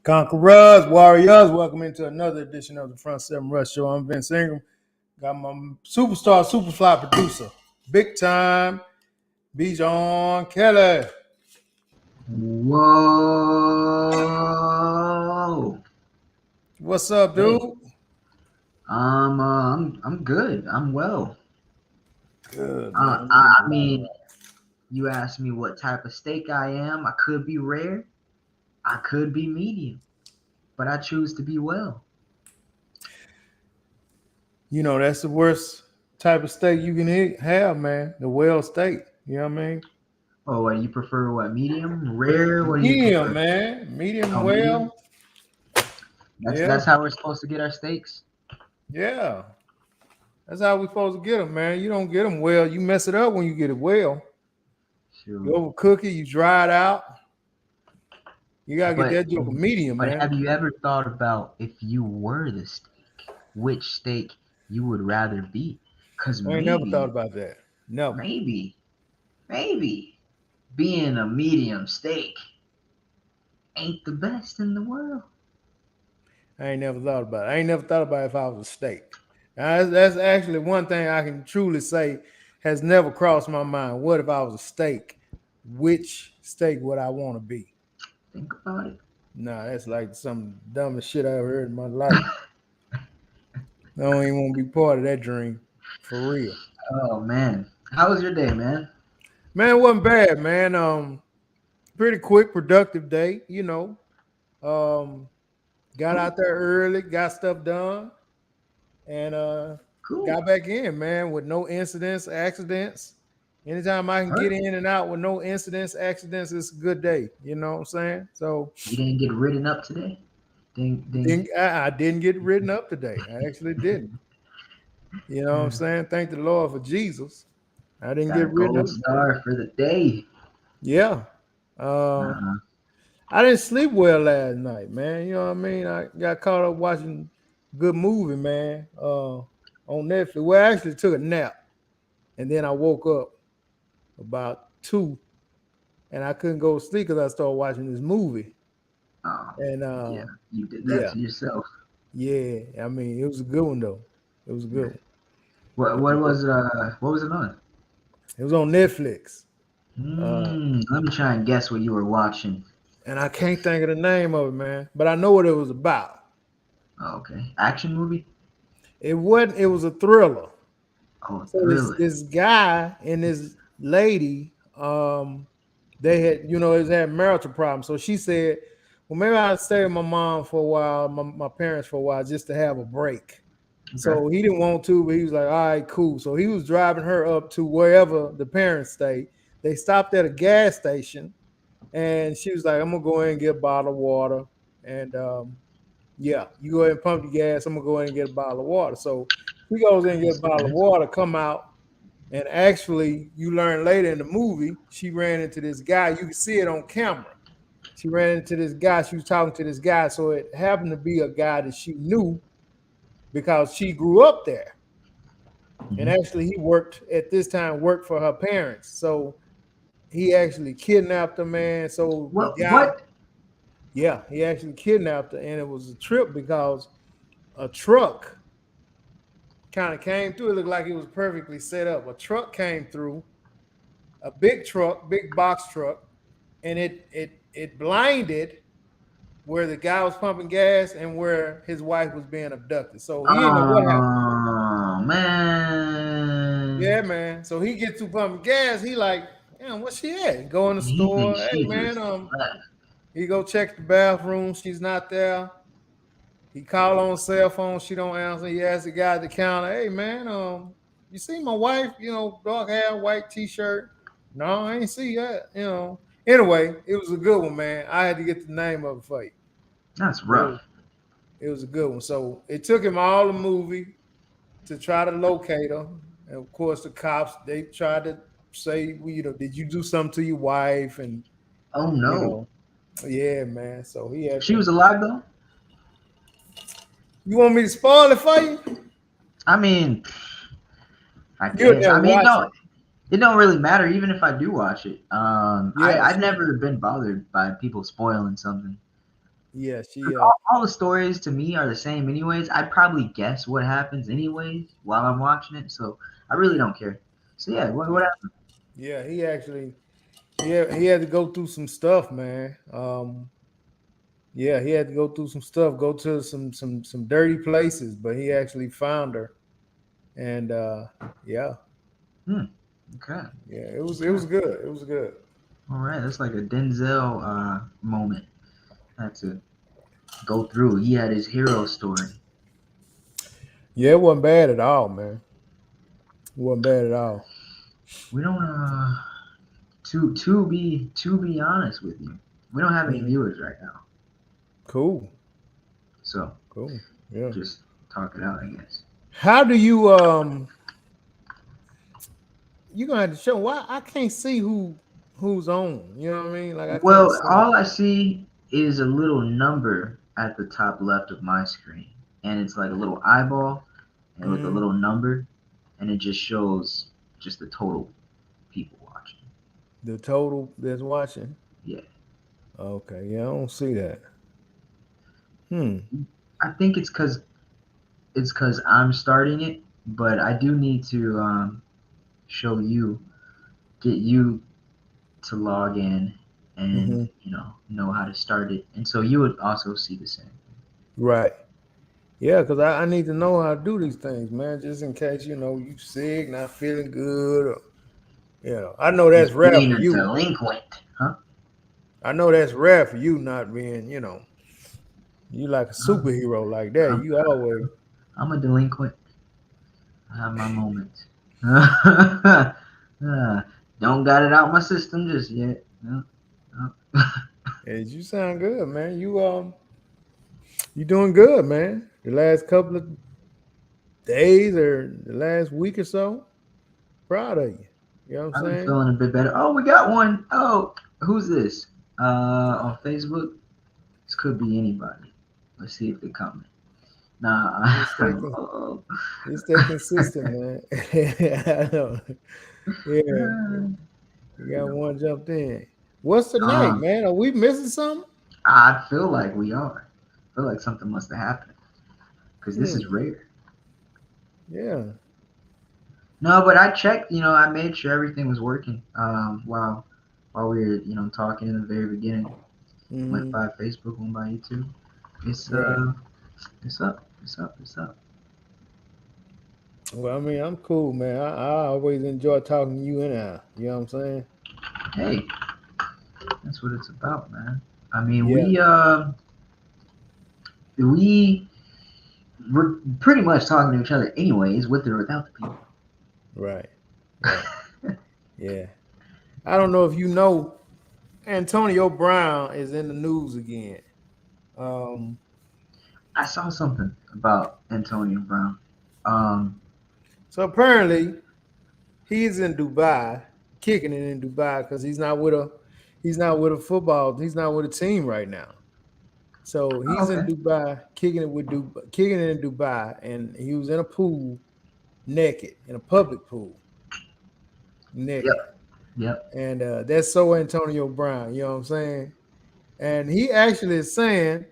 Conquerors, Warriors, welcome into another edition of the Front Seven Rush Show. I'm Vince Ingram. Got my superstar, superfly producer, big time, Bijan Kelly. Whoa. What's up, dude? Hey, I'm good. I'm well. Good, Uh, man. I, I mean, you asked me what type of steak I am. I could be rare. I could be medium, but I choose to be well. You know, that's the worst type of steak you can have, man. The well steak. You know what I mean? Oh, what do you prefer? What medium, rare? What do you Medium, prefer? man. Medium Oh, medium. well. That's Yeah, that's how we're supposed to get our steaks. yeah. That's how we supposed to get them, man. You don't get them well. You mess it up when you get it well. You Shoot. overcook it, you dry it out. You gotta get But that joke a medium, but man. have you ever thought about if you were the steak, which steak you would rather be? Because I ain't never thought maybe, about that. Never. maybe maybe being a medium steak ain't the best in the world. I ain't never thought about it. I ain't never thought about it if I was a steak. Now, that's actually one thing I can truly say has never crossed my mind. What if I was a steak? Which steak would I want to be? Think about it. Nah, that's like some dumbest shit I ever heard in my life. I don't even want to be part of that dream. For real. Oh man, how was your day, man? Man, it wasn't bad, man. Pretty quick, productive day, Um, got Cool, out there early, got stuff done, and cool, got back in, man, with no incidents, accidents. Anytime I can get perfect. in and out with no incidents, accidents, it's a good day. You know what I'm saying? So You didn't get ridden up today. Ding ding. I didn't get written up today. I actually didn't. You know what I'm saying? Thank the Lord for Jesus. I didn't Got get a written up gold today. star for the day. Yeah. Uh, Uh-huh. I didn't sleep well last night, man. You know what I mean? I got caught up watching a good movie, man, on Netflix. Well, I actually took a nap and then I woke up about 2 and I couldn't go to sleep because I started watching this movie. Oh And yeah, you did that yeah, to yourself. yeah. I mean, it was a good one though. It was a good one. What was it on? It was on Netflix. Uh, Let me try and guess what you were watching. and I can't think of the name of it, man. But I know what it was about. Oh, okay, action movie. It wasn't, it was a thriller. Oh, So thriller. this guy and this lady, they had, they had marital problems. So she said, well, maybe I'll stay with my mom for a while, my parents for a while, just to have a break. Okay. So he didn't want to, but he was like, all right, cool. So he was driving her up to wherever the parents stay. They stopped at a gas station and she was like, I'm gonna go in and get a bottle of water. And yeah, you go ahead and pump the gas. I'm gonna go in and get a bottle of water. So he goes in and get a That's bottle of good. water, come out, and actually, you learn later in the movie, she ran into this guy. You can see it on camera. She ran into this guy. She was talking to this guy. So it happened to be a guy that she knew because she grew up there. And Hmm. actually, he worked at this time, worked for her parents. So he actually kidnapped the man. So the What? guy, What? yeah, he actually kidnapped her. And it was a trip because a truck kind of came through. It looked like it was perfectly set up. A truck came through, a big truck, big box truck, and it blinded where the guy was pumping gas and where his wife was being abducted. So he didn't know what happened. Oh Yeah, man. man. So he gets to pumping gas. He like, damn, what's she at? Go in the He store. thinks Hey, she man. just left. He go check the bathroom. She's not there. He call on cell phone. She don't answer. He asked the guy at the counter, hey, man, you see my wife? Dark hair, white t-shirt. No, I ain't see that. Anyway, it was a good one, man. I had to get the name of it for you. That's But rough. it was a good one. So it took him all the movie to try to locate her. And of course, the cops, they tried to say, well, did you do something to your wife? And, Oh you no. know, yeah, man. So he had She to. was alive though. You want me to spoil it for you? I mean, I You'll guess. never I mean, watch no, it. it don't really matter. Even if I do watch it, Yeah, I've never been bothered by people spoiling something. Yeah, she 'Cause all the stories to me are the same anyways. I probably guess what happens anyways while I'm watching it, so I really don't care. So yeah, what yeah, happened? yeah, he actually he had to go through some stuff, man. Yeah, he had to go through some stuff, go to some dirty places, but he actually found her. And yeah, Hmm. Okay. yeah, it was Okay. good. It was good. All right. That's like a Denzel moment. Had to go through. He had his hero story. Yeah, it wasn't bad at all, man. It wasn't bad at all. We don't to be honest with you, we don't have any Hmm. viewers right now. Cool, So cool. Yeah. just talk it out, I guess. How do you you gonna have to show why I can't see who's on. You know what I mean? Like I can't Well, see. all I see is a little number at the top left of my screen, and it's like a little eyeball and with a Hmm. little number, and it just shows just the total people watching. The total that's watching. Yeah, Okay, yeah, I don't see that. Hmm. I think it's cause I'm starting it, but I do need to show you, get you to log in and Hmm. know how to start it, and so you would also see the same. Right. Yeah, because I need to know how to do these things, man. Just in case you sick, not feeling good, or I know that's Just rare being for a you. delinquent, huh? I know that's rare for you, not being you like a I'm, superhero like that. I'm, You always I'm a delinquent. I have my moments. Don't got it out my system just yet. No, no. as you sound good, man. You doing good, man. The last couple of days or the last week or so, proud of you. You know what I'm I've been saying? feeling a bit better. Oh, we got one. Oh, who's this? On Facebook. This could be anybody. Let's see if they comment. Nah. You stay con- Oh. you stay consistent, man. I know. Yeah, you got one jumped in. What's the name, um, man? Are we missing something? I feel like we are. I feel like something must have happened because this is Hmm. rare. Yeah. No, but I checked. I made sure everything was working. While we were talking in the very beginning, went Hmm. by Facebook, went by YouTube. It's Right. it's up, it's up, it's up. Well, I mean, I'm cool, man. I always enjoy talking to you anyhow. You know what I'm saying? Hey, that's what it's about, man. I mean, Yeah. we we're pretty much talking to each other anyways, with or without the people. Right. Right. Yeah. I don't know if you know, Antonio Brown is in the news again. Um, I saw something about Antonio Brown. Um, so apparently he's in Dubai, kicking it in Dubai because he's not with a football, he's not with a team right now. So oh, he's in okay. Dubai, kicking it in Dubai, and he was in a pool naked, in a public pool, Yep. naked. Yep. And that's so Antonio Brown, you know what I'm saying? And he actually is saying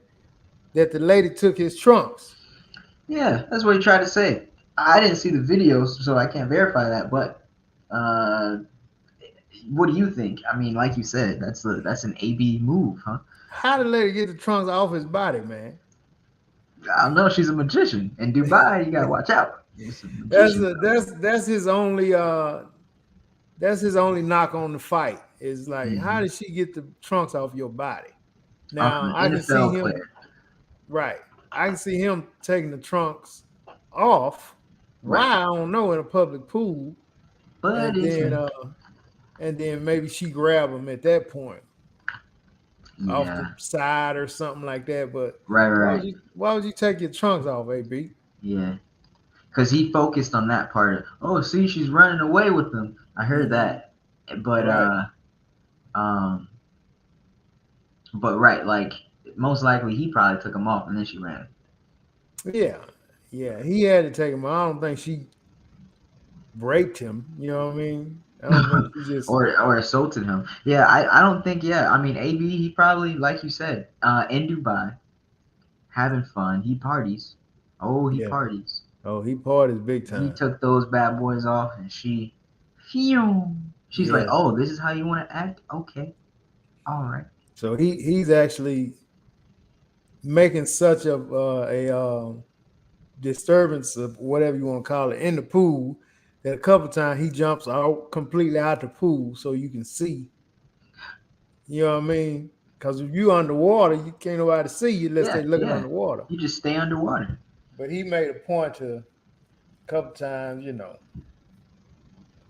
that the lady took his trunks. Yeah, that's what he tried to say. I didn't see the videos, so I can't verify that. But uh, what do you think? I mean, like you said, that's an AB move, huh? How did the lady get the trunks off his body, man? I don't know. She's a magician in Dubai. You gotta watch out. There's some That's magicians a, out there. that's his only knock on the fight. Is like, how Hmm. did she get the trunks off your body? Off Now an I can see NFL him player, right. I can see him taking the trunks off. Why right? I don't know in a public pool, But and it's then him. maybe she grabbed him at that point off the Yeah. side or something like that. But Right. why Right. would you take your trunks off, AB? Yeah. Because he focused on that part. Oh, see, she's running away with them. I heard Hmm. that. But Right. um, but right, like most likely he probably took them off and then she ran. Yeah. Yeah. He had to take him. I don't think she raped him. You know what I mean? I don't think she just or assaulted him. Yeah, I don't think. Yeah, I mean, AB, he probably, like you said, in Dubai, having fun. He parties. Oh, he yeah. parties. Oh, he parties big He time. took those bad boys off, and phew. She's like, Yeah. oh, this is how you want to act? Okay, all right. So he's actually making such a disturbance of whatever you want to call it in the pool that a couple times he jumps out completely out the pool so you can see. You know what I mean? Because if you underwater, you can't nobody see you unless Yeah, they're looking yeah. underwater. You just stay underwater. But he made a point to a couple times,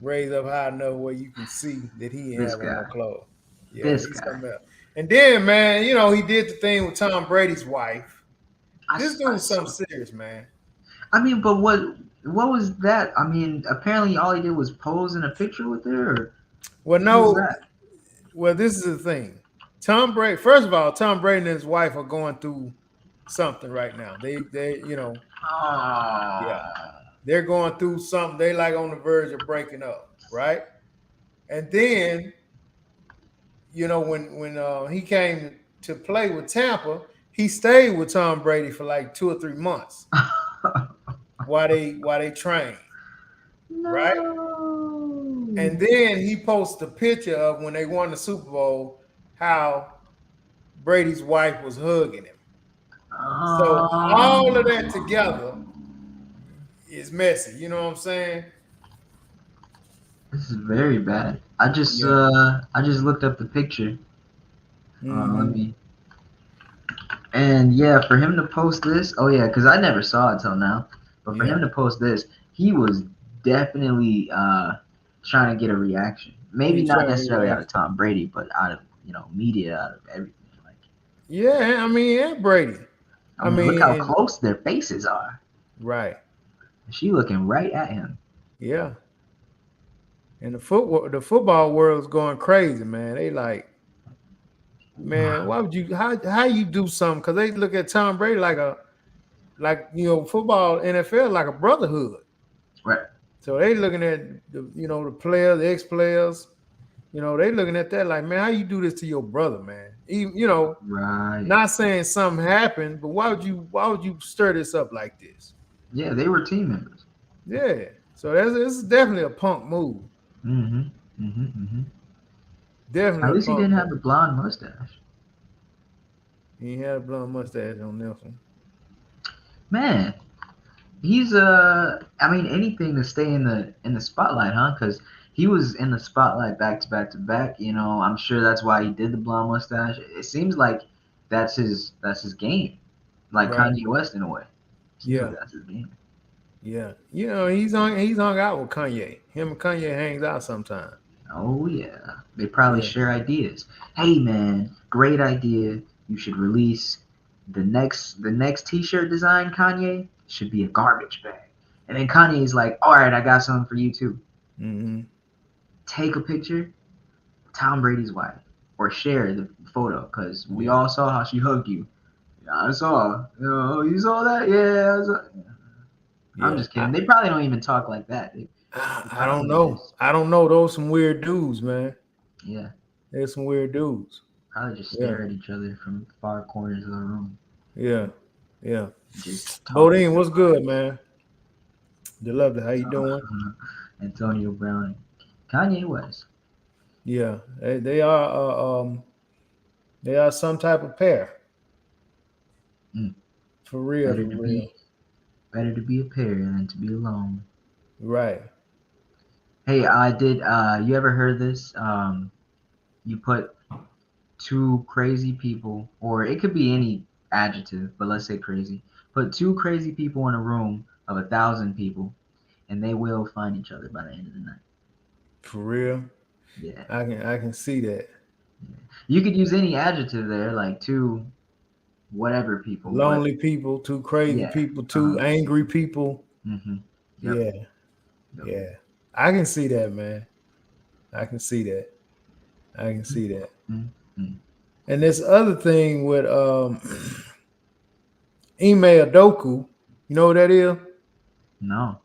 raise up high enough where you can see that he ain't This have on no guy, clothes. Yeah, this he's guy. something else. And then, man, he did the thing with Tom Brady's wife. This I dude's something saw. serious, man. I mean, but what was that? I mean, apparently all he did was pose in a picture with her. Or Well, what was no, that? well, this is the thing. Tom Brady, first of all, Tom Brady and his wife are going through something right now. Yeah, Oh, they're going through something. They like on the verge of breaking up, right? And then, when he came to play with Tampa, he stayed with Tom Brady for like 2 or 3 months while they trained, right? no. And then he posted a picture of when they won the Super Bowl, how Brady's wife was hugging him. So all of that together Oh, is messy. You know what I'm saying? this is very bad. Yeah. I just looked up the picture. Let Hmm. me. And yeah, for him to post this, oh yeah, because I never saw it till now. But for Yeah. him to post this, he was definitely trying to get a reaction. Maybe He not trying to necessarily out react. of Tom Brady, but out of media, out of everything. Like, Yeah, I mean, and Brady. I I mean, look mean, how and close their faces are. right. She looking right at him. Yeah. And the football world is going crazy, man. They like, man, why would you how you do something? Because they look at Tom Brady football NFL like a brotherhood. Right, So they looking at the players, the ex players. They looking at that like, man, how you do this to your brother, man? Even, right. not saying something happened, but why would you stir this up like this? Yeah, they were team members. Yeah. So this is definitely a punk move. Mm-hmm. Mm-hmm. Mm-hmm. Definitely At a least he punk didn't have move. the blonde mustache. He had a blonde mustache on Nelson. Man, he's I mean anything to stay in the spotlight, huh? Because he was in the spotlight back to back to back. I'm sure that's why he did the blonde mustache. It seems like that's his game, like Right. Kanye West in a way. Seems like Yeah. that's his game. Yeah. He's hung out with Kanye. Him and Kanye hangs out sometimes. Oh yeah, they probably Yeah. share ideas. Hey man, great idea. You should release the next T-shirt design. Kanye should be a garbage bag. And then Kanye's like, all right, I got something for you too. Mm-hmm. Take a picture, Tom Brady's wife, or share the photo because we Yeah. all saw how she hugged you. Yeah, I saw. You saw that? Yeah. I'm Yeah. just kidding. They probably don't even talk like that. They I don't probably know. just I don't know. Those some weird dudes, man. yeah, There's some weird dudes. probably just Yeah. stare at each other from far corners of the room, Yeah. Yeah. just talking Bodine, what's about good, man? The lovely, how you doing? Antonio Brown, Kanye West. Yeah. They are some type of pair. Mm, For real, better for to real. be a pair than to be alone. Right. Hey, I did. You ever heard this? You put two crazy people, or it could be any adjective, but let's say crazy. Put two crazy people in a room of 1,000 people, and they will find each other by the end of the night. For real. Yeah, I can see that. yeah. You could use any adjective there, like two whatever people, but Lonely people, two crazy yeah. people, Uh, two angry people. mm-hmm. Yep. Yeah. Yep. Yeah. I can see that, man. I can see that. I can see that. Mm-hmm. And this other thing with Ime Adoku, you know what that is? No.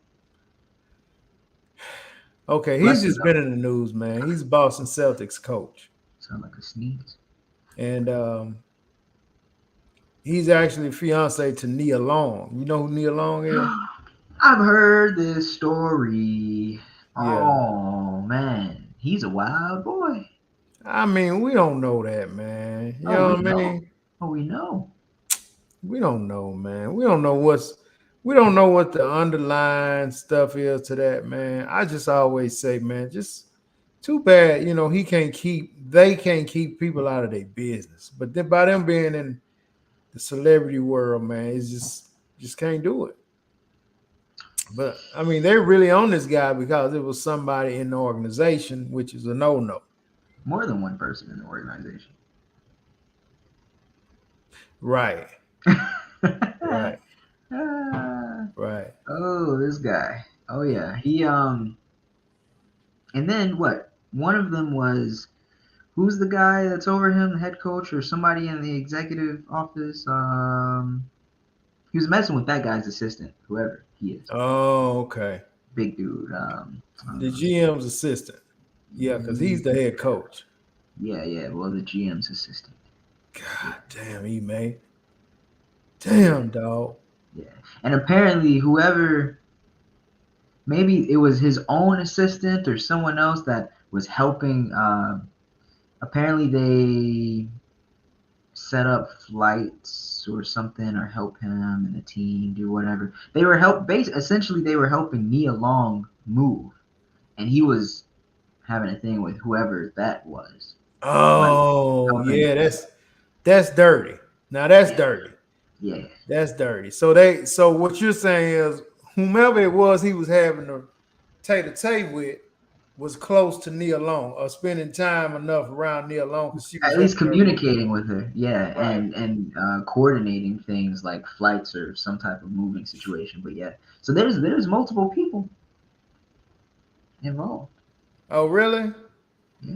Okay, he's Left just ago. been in the news, man. He's Boston Celtics coach, Sound like a sneeze. and he's actually fiance to Nia Long. You know who Nia Long is? I've heard this story. Yeah. Oh man, he's a wild boy. I mean, we don't know that, man. You Oh, know we what I know. mean? Oh, we know. We don't know, man. We don't know what the underlying stuff is to that, man. I just always say, man, just too bad, they can't keep people out of their business. But then by them being in the celebrity world, man, it's just can't do it. But I mean, they're really on this guy because it was somebody in the organization, which is a no. More than one person in the organization. Right, right, Ah, right. oh, this guy. Oh yeah, he And then what? One of them was who's the guy that's over him, the head coach or somebody in the executive office? He was messing with that guy's assistant, whoever he is. Oh, okay. Big dude. The GM's assistant. Yeah, because he's the head coach. yeah, yeah. Well, the GM's assistant. Yeah, God damn, he made. Damn, dog. yeah. And apparently, whoever, maybe it was his own assistant or someone else that was helping. Apparently, they set up flights or something, or help him and the team do whatever. They were essentially they were helping Nia Long move, and he was having a thing with whoever that was, like Oh, helping. yeah, that's dirty. Now that's Yeah, dirty. yeah. That's dirty. So what you're saying is whomever it was he was having a tay with was close to Nia Long or spending time enough around Nia Long because she was At least helping her move. communicating with her, yeah, Right. and coordinating things like flights or some type of moving situation. But yeah, so there's multiple people involved. Oh, really? Yeah.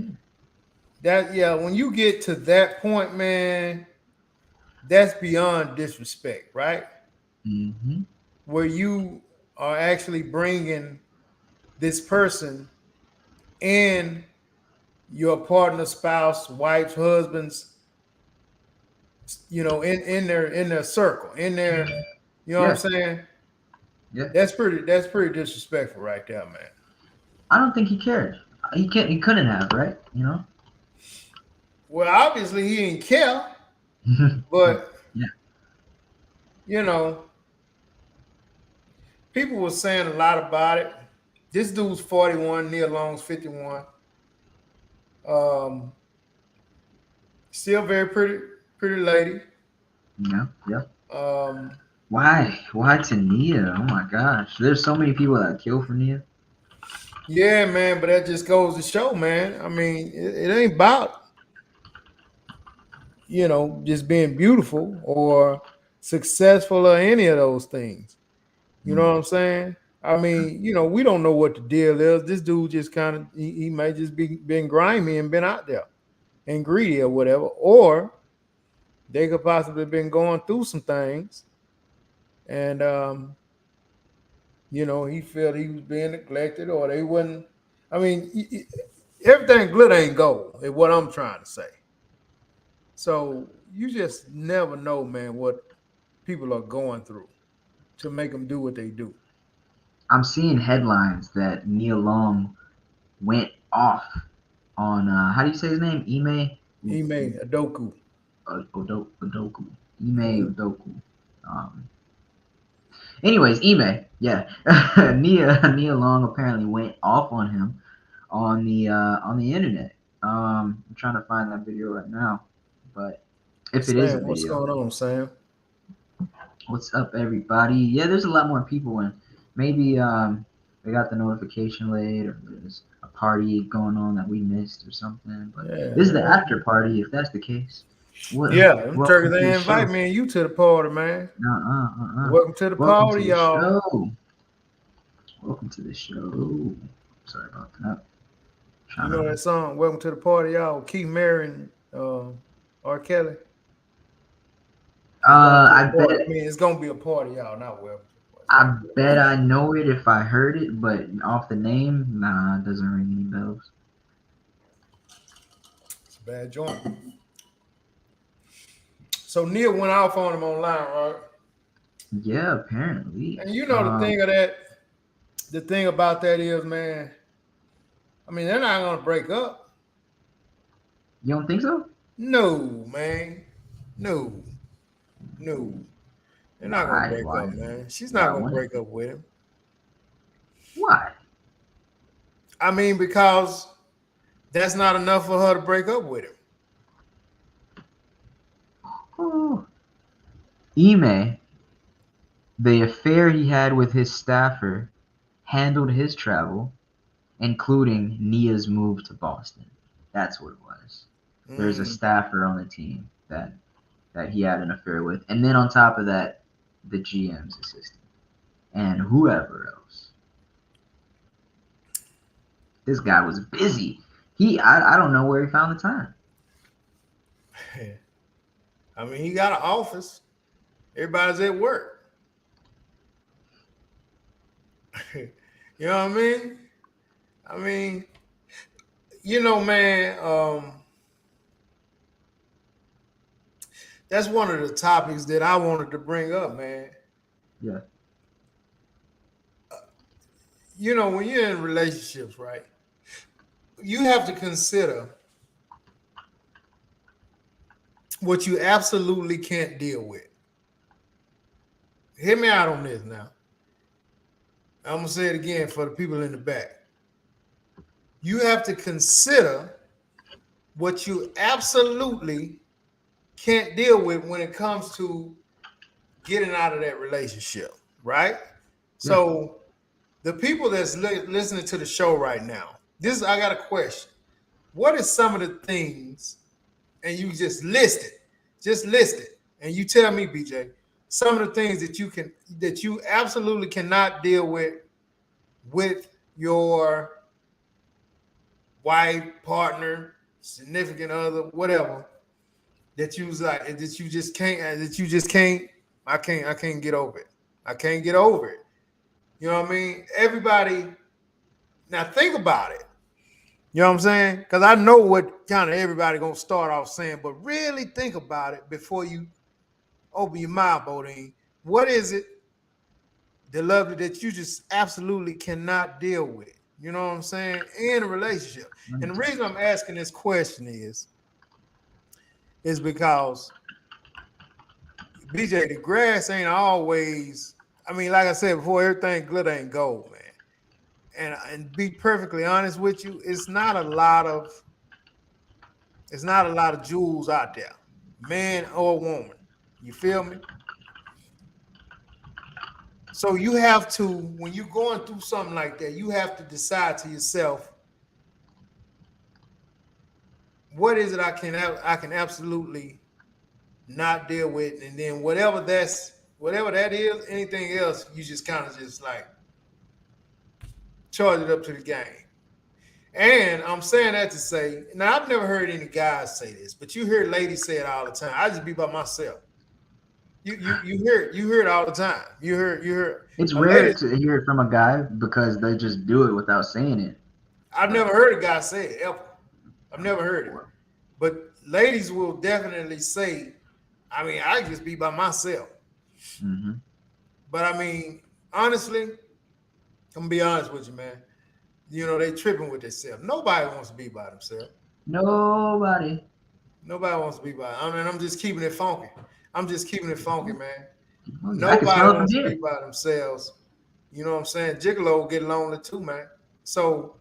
That yeah, when you get to that point, man, that's beyond disrespect, right? Hmm. Where you are actually bringing this person and your partner, spouse, wife, husbands, in their circle, in their, you know what I'm Yeah, saying? yeah. That's pretty disrespectful right there, man. I don't think he cared. He couldn't have, right? You know. Well, obviously he didn't care, but Yeah. you know, people were saying a lot about it. This dude's 41, Neil Long's 51. Um, still very pretty lady. Yeah. Yeah. Um, Why? Why to Nia? Oh my gosh. There's so many people that kill for Nia. yeah, man, but that just goes to show, man. I mean, it ain't about just being beautiful or successful or any of those things. You know Mm, what I'm saying? I mean, we don't know what the deal is. This dude just kind of he might just be been grimy and been out there and greedy or whatever, or they could possibly been going through some things, and he felt he was being neglected, or they wasn't. I mean, everything glitter ain't gold. Is what I'm trying to say. So you just never know, man, what people are going through to make them do what they do. I'm seeing headlines that Nia Long went off on how do you say his name? Ime Adoku. Udoku. Ime Mhm. Udoku. Um, anyways, Ime, yeah. Nia Long apparently went off on him on the internet. I'm trying to find that video right now, but if it is a Sam, what's video. going on, Sam? What's up, everybody? Yeah, there's a lot more people, and maybe they got the notification late, or there's a party going on that we missed or something. But Yeah, this is the man. after party, if that's the case. What? Yeah, them Welcome turkeys to the they invite show. me and you to the party, man. Uh. Welcome to the Welcome to party, the y'all. show. Welcome to the show. Sorry about that. You Trying know to. that song, Welcome to the Party, y'all. Keith Mary and R. Kelly. It's going to I a party. I bet. mean, it's gonna be a party, y'all, not welcome to the party. I bet I know it if I heard it, but off the name, nah, it doesn't ring any bells. It's a bad joint. So Neil went off on him online, right? Yeah, apparently. And you know the thing of that, the thing about that is, man. I mean, they're not gonna break up. You don't think so? No, man. No, no. They're not gonna Why? break Why? up, man. She's not Why gonna wouldn't break they? up with him. Why? I mean, because that's not enough for her to break up with him. Oh. Ime, the affair he had with his staffer, handled his travel, including Nia's move to Boston. That's what it was. There's a Mm. staffer on the team that he had an affair with, and then on top of that, the GM's assistant and whoever else. This guy was busy. I don't know where he found the time. I mean, he got an office. Everybody's at work. You know what I mean? I mean, man. That's one of the topics that I wanted to bring up, man. Yeah, When you're in relationships, right? You have to consider what you absolutely can't deal with. Hear me out on this now. I'm gonna say it again for the people in the back. You have to consider what you absolutely can't deal with when it comes to getting out of that relationship, right? yeah, So the people that's listening to the show right now, I got a question. What is some of the things, and you just list it, and you tell me, BJ, some of the things that you absolutely cannot deal with your wife, partner, significant other, whatever, that you was like that you just can't I can't get over it. I can't get over it. You know what I mean? Everybody now think about it. You know what I'm saying? Because I know what kind of everybody gonna start off saying, but really think about it before you open your mouth, Bodine. What is it, the love that you just absolutely cannot deal with? You know what I'm saying? In a relationship. And the reason I'm asking this question is because BJ, the grass ain't always. I mean, like I said before, everything glitter ain't gold, man. And be perfectly honest with you, it's not a lot of jewels out there, man or woman. You feel me? So you have to, when you're going through something like that, you have to decide to yourself, what is it I can absolutely not deal with, and then whatever that is, anything else, you just kind of just like charge it up to the game. And I'm saying that to say, now I've never heard any guys say this, but you hear ladies say it all the time. I just be by myself. You hear it all the time. You hear it's a lady. rare to hear it from a guy because they just do it without saying it. I've But never heard a guy say it ever. I've never heard it. But ladies will definitely say, I mean, I just be by myself. mm-hmm. But I mean, honestly, I'm gonna be honest with you, man. They tripping with themselves. Nobody wants to be by themselves. Nobody. Nobody wants to be by. I mean, I'm just keeping it funky. I'm just keeping it funky, man. I can Nobody smell it from wants to be here. by themselves. You know what I'm saying? Gigolo get lonely too, man. So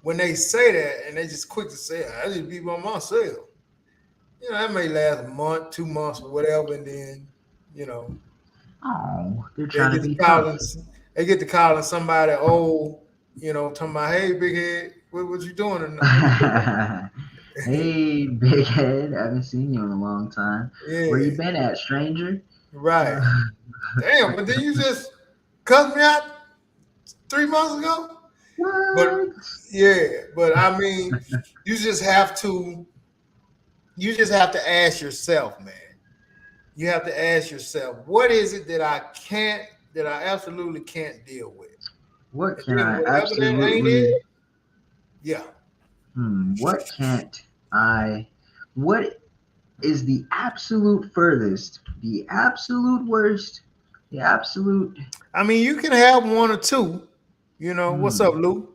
when they say that and they just quick to say, I just be by myself. That may last a month, 2 months, or whatever, and then, you know, Oh, they're they trying to get to be calling tough. they get to calling somebody old, talking about, hey, big head, what you doing? What you doing? Hey, big head. I haven't seen you in a long time. Where Yeah, you been at, stranger? right. Uh, Damn, but then you just cut me out 3 months ago? But what? yeah, but I mean, you just have to you just have to ask yourself, man. You have to ask yourself, what is it that I can't that I absolutely can't deal with. What And can then I whatever that ain't absolutely? it, yeah. What can't I? What is the absolute furthest? The absolute worst? The absolute? I mean, you can have one or two. What's up, Hmm. Lou?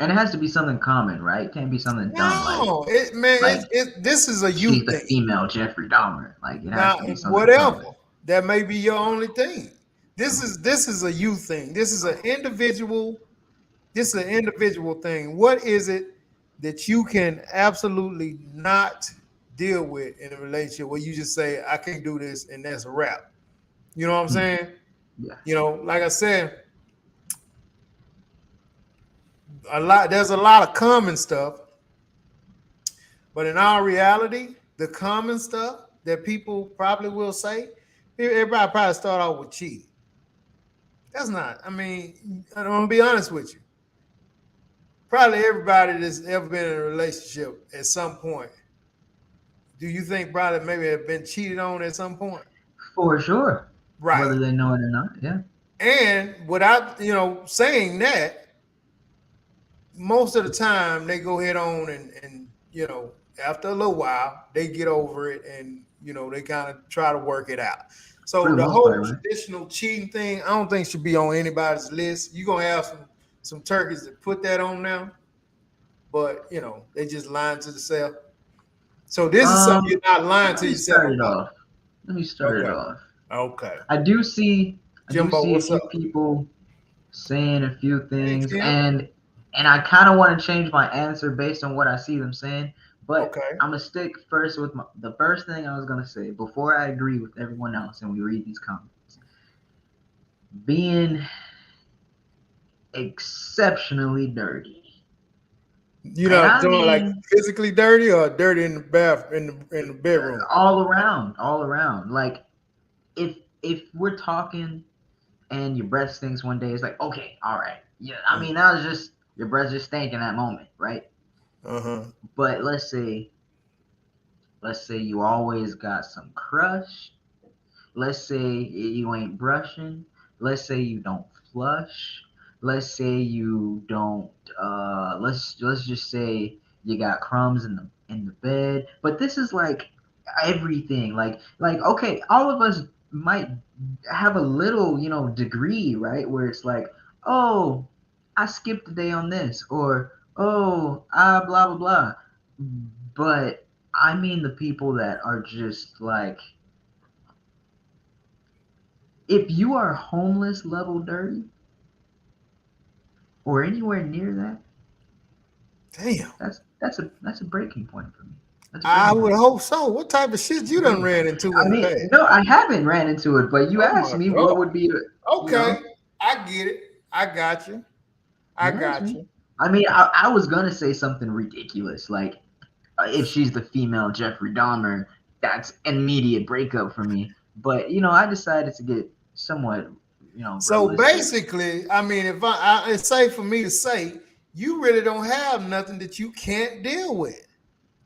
And it has to be something common, right? Can't be something dumb No, it man, like this is a you she's the thing. female Jeffrey Dahmer. Like it has Now, to be something whatever, common. that may be your only thing. This is a you thing. This is an individual. This is an individual thing. What is it that you can absolutely not deal with in a relationship where you just say, I can't do this, and that's a wrap? You know what I'm Hmm. saying? Yeah. Like I said, there's a lot of common stuff, but in our reality, the common stuff that people probably will say, everybody probably start off with cheating. That's not. I mean, I'm gonna be honest with you. Probably everybody that's ever been in a relationship at some point. Do you think probably maybe have been cheated on at some point? For sure. Right. Whether they know it or not. Yeah. And without saying that, most of the time they go head on and after a little while they get over it and they kind of try to work it out. For So the the most part, whole right? traditional cheating thing, I don't think should be on anybody's list. You're gonna have some turkeys that put that on now, but they just lying to themselves. So this is something you're not lying Let to me yourself start it about. off. Let me start it Okay. off. Okay. I do see I do Jimbo, see a what's few up? people saying a few Hey things, Kim. and I kind of want to change my answer based on what I see them saying, but Okay. I'm gonna stick first with the first thing I was gonna say before I agree with everyone else and we read these comments. Being exceptionally dirty, You and know, I doing like mean physically dirty or dirty in the bath in the bedroom. all around. Like if we're talking and your breath stinks one day, it's like okay, all right, yeah. I mean that was just your breath just stank in that moment, right? Uh huh. But let's say you always got some crush. Let's say you ain't brushing. Let's say you don't flush. Let's say you don't. Let's just say you got crumbs in the bed. But this is like everything. Like okay, all of us might have a little degree, right, where it's like, oh, I skipped a day on this, or oh, blah blah blah. But I mean the people that are just like, if you are homeless level dirty or anywhere near that, Damn. that's a breaking point for me. That's a I breaking would point. hope so. What type of shit That's a you done breaking point. ran into in I the mean, past? no, I haven't ran into it, but you Oh asked my me god. what would be, Okay, I get it. I got you. I you asked got me. you. I mean, I was gonna say something ridiculous, like if she's the female Jeffrey Dahmer, that's an immediate breakup for me. But I decided to get somewhat, So realistic. basically, I mean, if it's safe for me to say, you really don't have nothing that you can't deal with.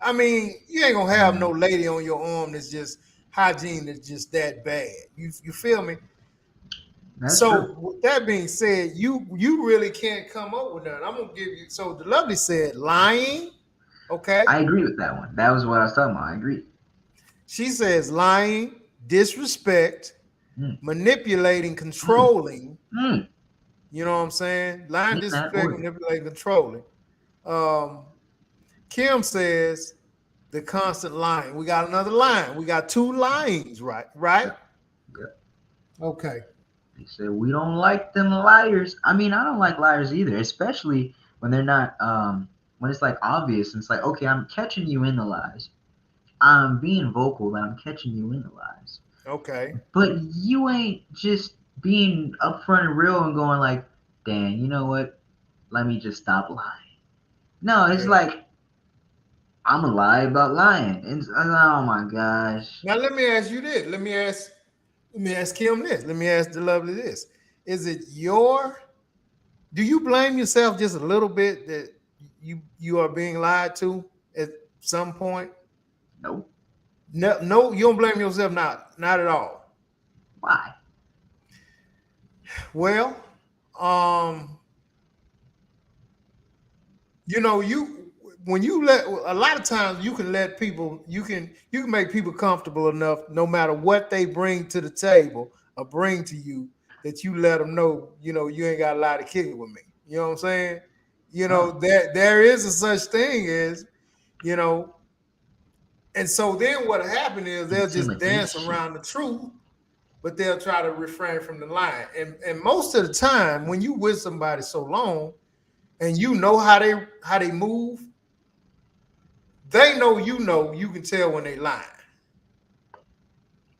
I mean, you ain't gonna have no Mm, lady on your arm that's just hygiene that's just that bad. You feel me? that's true. So with that being said, you really can't come up with that. I'm gonna give you. So the lovely said lying. Okay, I agree with that one. That was what I was talking about. I agree. she says lying, disrespect, Mm, manipulating, mm, controlling. mm. You know what I'm saying? Lying, In that disrespect, order. manipulating, controlling. Um, Kim says the constant lying. We got another line. We got two lyings, right? Right? Yep. Yep. Okay. They said we don't like them liars. I mean, I don't like liars either, especially when they're not when it's like obvious and it's like, okay, I'm catching you in the lies. I'm being vocal that I'm catching you in the lies. Okay. But you ain't just being upfront and real and going like, Dan, you know what? Let me just stop lying. No, it's Yeah. like I'm a lie about lying. And oh my gosh. Now let me ask you this. Let me ask Kim this. Let me ask the lovely this. Is it your do you blame yourself just a little bit that you are being lied to at some point? Nope. No, no, you don't blame yourself, not at all. Why? Well, um, you when you let a lot of times you can let people you can make people comfortable enough no matter what they bring to the table or bring to you that you let them know you ain't got a lot of kicking with me. You know what I'm saying? Oh, There is a such thing as you know, and so then what happened is they'll just dance intimidation. around the truth, but they'll try to refrain from the line. And most of the time, when you with somebody so long and you know how they move, they know you can tell when they lying.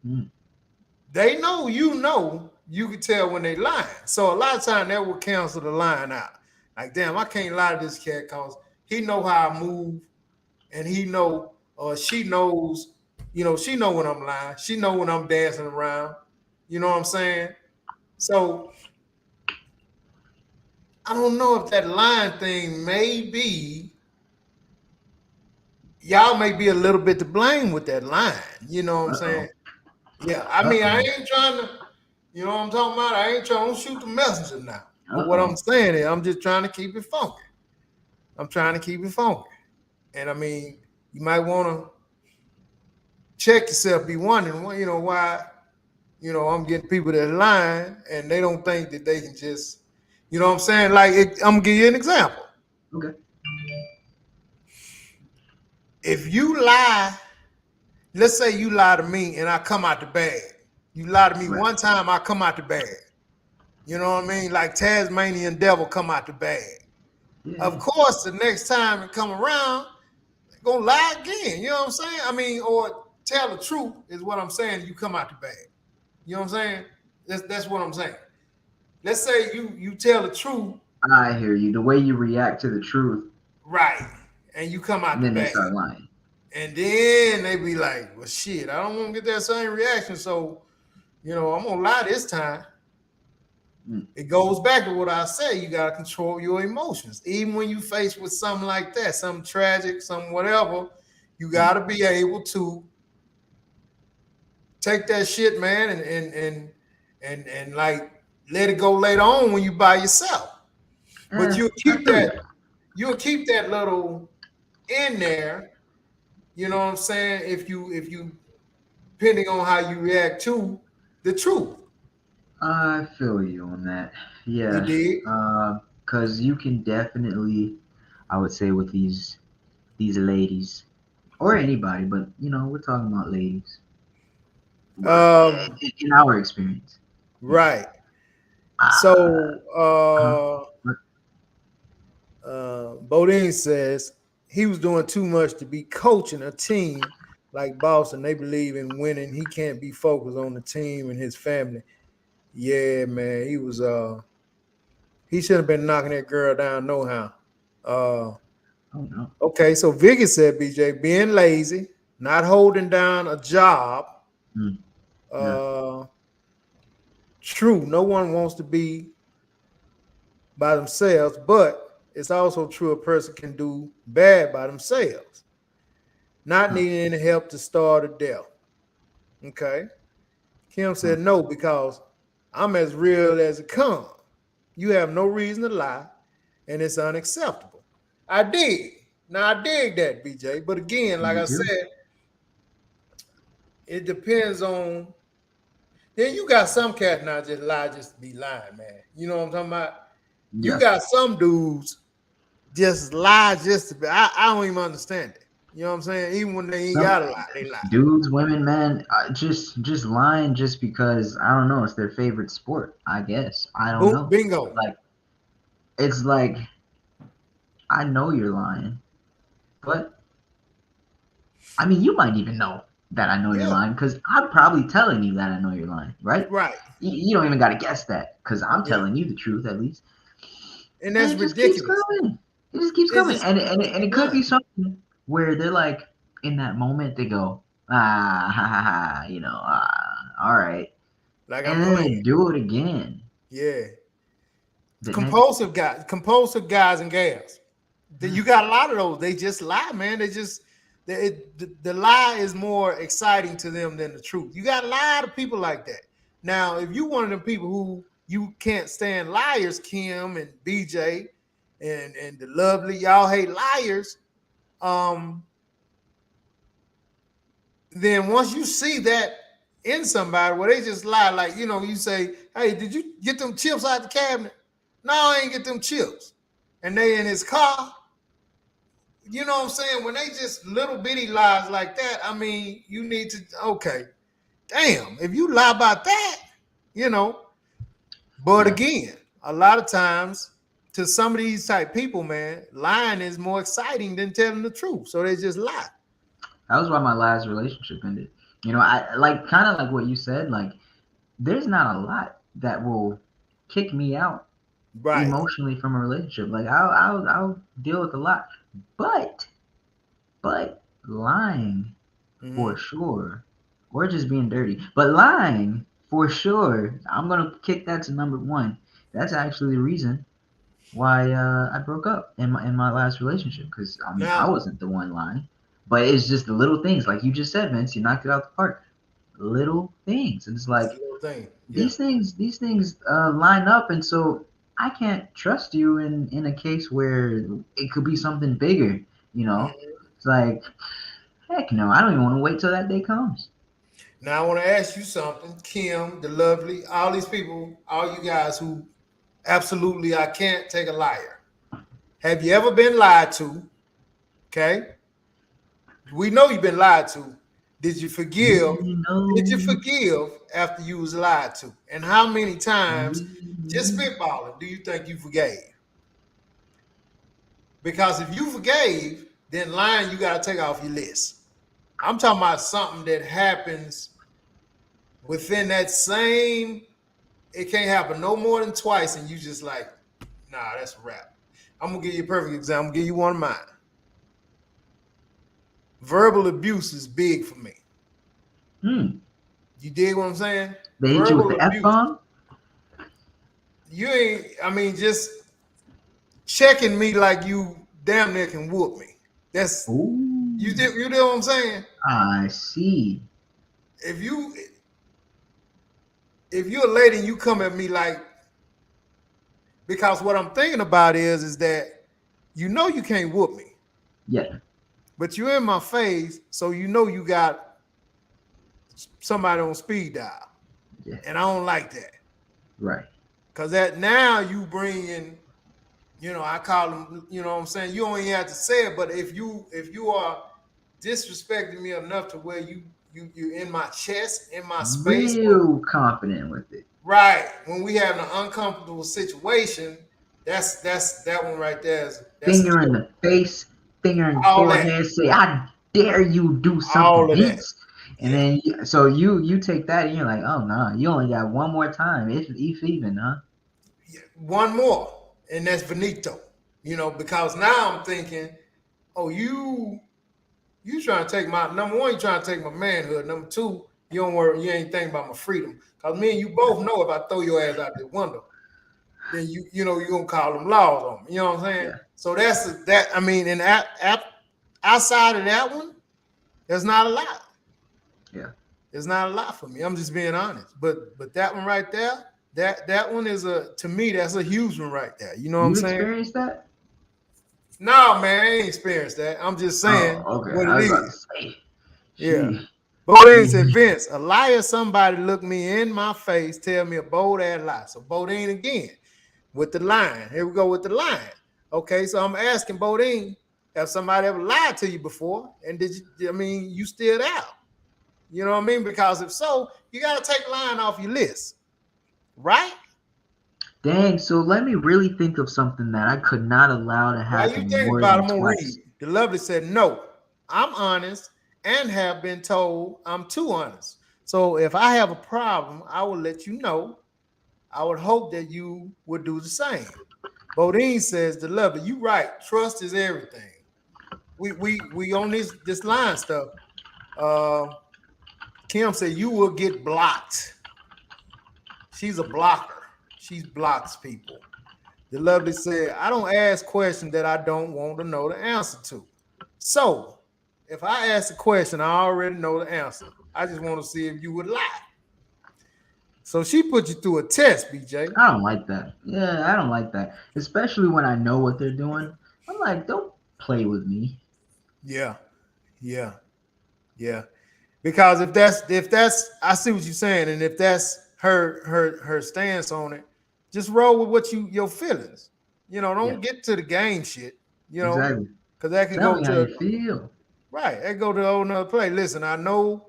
Mm, They know you can tell when they lying. So a lot of time that will cancel the line out. Like, damn, I can't lie to this cat because he know how I move and he know or she knows, she know when I'm lying. She know when I'm dancing around. You know what I'm saying? So I don't know if that line thing may be y'all may be a little bit to blame with that line. You know what I'm uh saying? oh. Yeah, I Uh mean, I oh. ain't trying to, you know what I'm talking about? I ain't trying to shoot the messenger now. But Uh what I'm oh. saying is, I'm just trying to keep it funky. I'm trying to keep it funky. And I mean, you might want to check yourself, be wondering, well, why, I'm getting people that lying and they don't think that they can just, you know what I'm saying? Like, I'm going to give you an example. Okay. If you lie, let's say you lie to me and I come out the bag. You lie to me Right. one time, I come out the bag. You know what I mean? Like Tasmanian devil come out the bag. Yeah. Of Yeah. course, the next time it come around, they're gonna lie again. You know what I'm saying? I mean, or tell the truth is what I'm saying. You come out the bag. You know what I'm saying? That's what I'm saying. Let's say you tell the truth, I hear you. The way you react to the truth, right, and you come out the then they bag, start lying. and then they be like, "Well, shit, I don't want to get that same reaction, so I'm gonna lie this time." Mm, It goes back to what I say. You gotta control your emotions, even when you face with something like that, something tragic, something whatever. You mm. gotta be able to take that shit, man, and like let it go later on when you by yourself. But I feel you. you'll keep that little in there. You know what I'm saying? If you depending on how you react to the truth, I feel you on that. you Yeah. did. Cause you can definitely, I would say, with these ladies or anybody, but we're talking about ladies. But Um, in our experience, you know, right. uh, So huh? Bodine says he was doing too much to be coaching a team like Boston. They believe in winning. He can't be focused on the team and his family. Yeah, man, he should have been knocking that girl down no how. Uh, Oh no. okay, so Vicky said, BJ, being lazy, not holding down a job. Mm, yeah. Uh, true, no one wants to be by themselves, but it's also true a person can do bad by themselves, not Huh. needing any help to starve to death. Okay. Kim Huh. said no, because I'm as real as it comes. You have no reason to lie, and it's unacceptable. I dig. Now I dig that, BJ. But again, like Me I too. said, it depends on. Then you got some cats now just lie just to be lying, man. You know what I'm talking about? You Yeah. got some dudes just lie just to be. I don't even understand it. You know what I'm saying? Even when they ain't Some gotta lie, they lie. dudes, women, man, just lying just because I don't know. It's their favorite sport. I guess I don't Boom, know. bingo. Like it's like I know you're lying, but I mean, you might even know that I know you're Yeah, lying because I'm probably telling you that I know you're lying, right? right. You don't even got to guess that because I'm Yeah, telling you the truth at least, and and that's it just keeps ridiculous. coming. It just keeps It coming, just and keep it could going. be something where they're like in that moment they go ha ha ha, all right, Like I'm and then playing. they do it again Yeah, the next. compulsive guys and gals. You got a lot of those. They just lie, man. The lie is more exciting to them than the truth. You got a lot of people like that. Now, if you one of them people who you can't stand liars, Kim and BJ and the lovely, y'all hate liars. Um, then once you see that in somebody where they just lie, like you say, "Hey, did you get them chips out the cabinet?" No, I ain't get them chips. And they in his car. You know what I'm saying? When they just little bitty lies like that, I mean, you need to okay. Damn, if you lie about that, you know. But Yeah, again, a lot of times to some of these type people, man, lying is more exciting than telling the truth. So they just lie. that was why my last relationship ended. I like kind of like what you said. Like, there's not a lot that will kick me out Right. emotionally from a relationship. Like, I'll deal with a lot, but lying for Mm-hmm. sure, or just being dirty. But lying for sure, I'm gonna kick that to number one. That's actually the reason why I broke up in my last relationship, because I mean I Now, wasn't the one lying, but it's just the little things like you just said, Vince. You knocked it out the park. Little things, and it's it's a like little thing. Yeah. these things line up, and so I can't trust you in a case where it could be something bigger. You know, Mhm. it's like heck no, I don't even want to wait till that day comes. Now I want to ask you something, Kim, the lovely, all these people, all you guys who absolutely I can't take a liar. Have you ever been lied to? Okay. We know you've been lied to. Did you forgive? We Did you know. forgive after you was lied to? And how many times, We just know. spitballing, do you think you forgave? Because if you forgave, then lying you got to take off your list. I'm talking about something that happens within that same. It can't happen no more than twice, and you just like, nah, that's a wrap. I'm gonna give you a perfect example. I'm gonna give you one of mine. Verbal abuse is big for me. Hmm. You dig what I'm saying? They hit you with Verbal the F abuse. bomb. You ain't. I mean, just checking me like you damn near can whoop me. That's you. Ooh, You know what I'm saying? I see. If you if you're a lady and you come at me like because what I'm thinking about is that you can't whoop me, Yeah, but you're in my face, so you got somebody on speed dial, yeah, and I don't like that right. because that now you bring in, I call them, what I'm saying. You don't even have to say it, but if you are disrespecting me enough to where you in my chest, in my space, Real confident with it. right when we have an uncomfortable situation, that one right there that's a Finger in killer. the face, finger in the All that, forehead. Say, I dare you do something, all of that. Vince. And Yeah. then so you take that and you're like, oh no, you only got one more time, if even, huh? Yeah, one more, and that's Benito. Because now I'm thinking, oh, you trying to take my number one, you trying to take my manhood. Number two, you ain't thinking about my freedom. Cause me and you both know if I throw your ass out the window, then you're gonna call them laws on me. You know what I'm saying? Yeah, So that I mean, and outside of that one, there's not a lot. yeah. There's not a lot for me. I'm just being honest. But that one right there, that one is to me, that's a huge one right there. You know what I'm You saying? experienced that? No, man, I ain't experienced that. I'm just saying Oh, okay. what I it was about to is. say, Yeah. she, Bodine said, Vince, a liar, somebody look me in my face, tell me a bold ass lie. So Bodine again with the line. Here we go with the line. Okay, so I'm asking Bodine, have somebody ever lied to you before? And you still out? You know what I mean? Because if so, you got to take lying off your list, right? dang. So let me really think of something that I could not allow to While you happen think more about it, than I'm gonna read. twice. The lovely said, no, I'm honest and have been told I'm too honest. So if I have a problem, I will let you know. I would hope that you would do the same. Bodine says, the lovely, you right. Trust is everything. We on this line stuff. Uh, Kim said you will get blocked. She's a blocker. She blocks people. The lovely said, I don't ask questions that I don't want to know the answer to. So if I ask a question, I already know the answer. I just want to see if you would lie. So she put you through a test, BJ. I don't like that. Yeah, I don't like that. Especially when I know what they're doing. I'm like, don't play with me. Yeah, yeah, yeah. Because if that's I see what you're saying, and if that's her stance on it, just roll with what your feelings. Yeah, Don't get to the game shit. You know, exactly. because that could Tell go me how you to feel. right. That go to a whole nother play. Listen, I know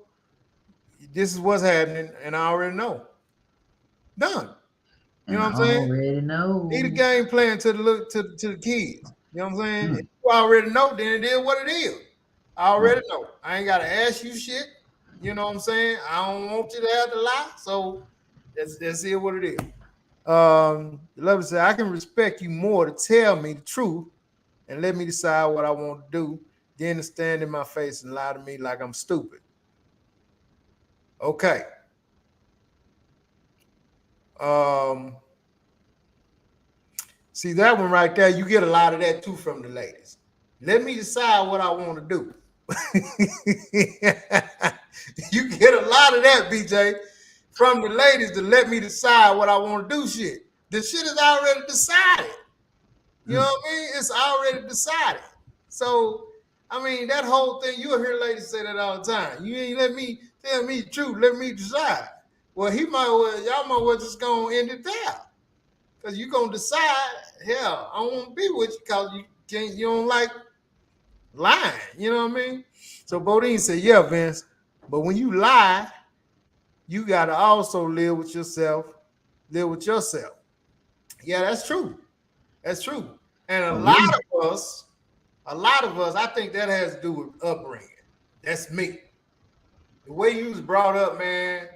this is what's happening, and I already know. Done. You And know I what I'm saying? already Leave the know. game plan to the look to the kids. You know what I'm saying? If Mm, you already know, then it is what it is. I right. already know. I ain't gotta ask you shit. You know what I'm saying? I don't want you to have to lie. So that's it what it is. Love to say I can respect you more to tell me the truth and let me decide what I want to do, than to stand in my face and lie to me like I'm stupid. Okay. Um, See that one right there, you get a lot of that too from the ladies. Let me decide what I want to do. You get a lot of that, BJ, from the ladies to let me decide what I want to do. Shit, the shit is already decided. You know Mm. what I mean? It's already decided. So, I mean, that whole thing, you'll hear ladies say that all the time. You ain't let me tell me the truth, let me decide. Well, y'all might well just gonna end it there. Cause you gonna decide, hell, I don't want to be with you because you don't like lying. You know what I mean? So Bodine said, yeah, Vince, but when you lie, you gotta also live with yourself, live with yourself. Yeah, that's true. That's true. And Oh yeah. a lot of us, I think that has to do with upbringing. That's me. The way you was brought up, man.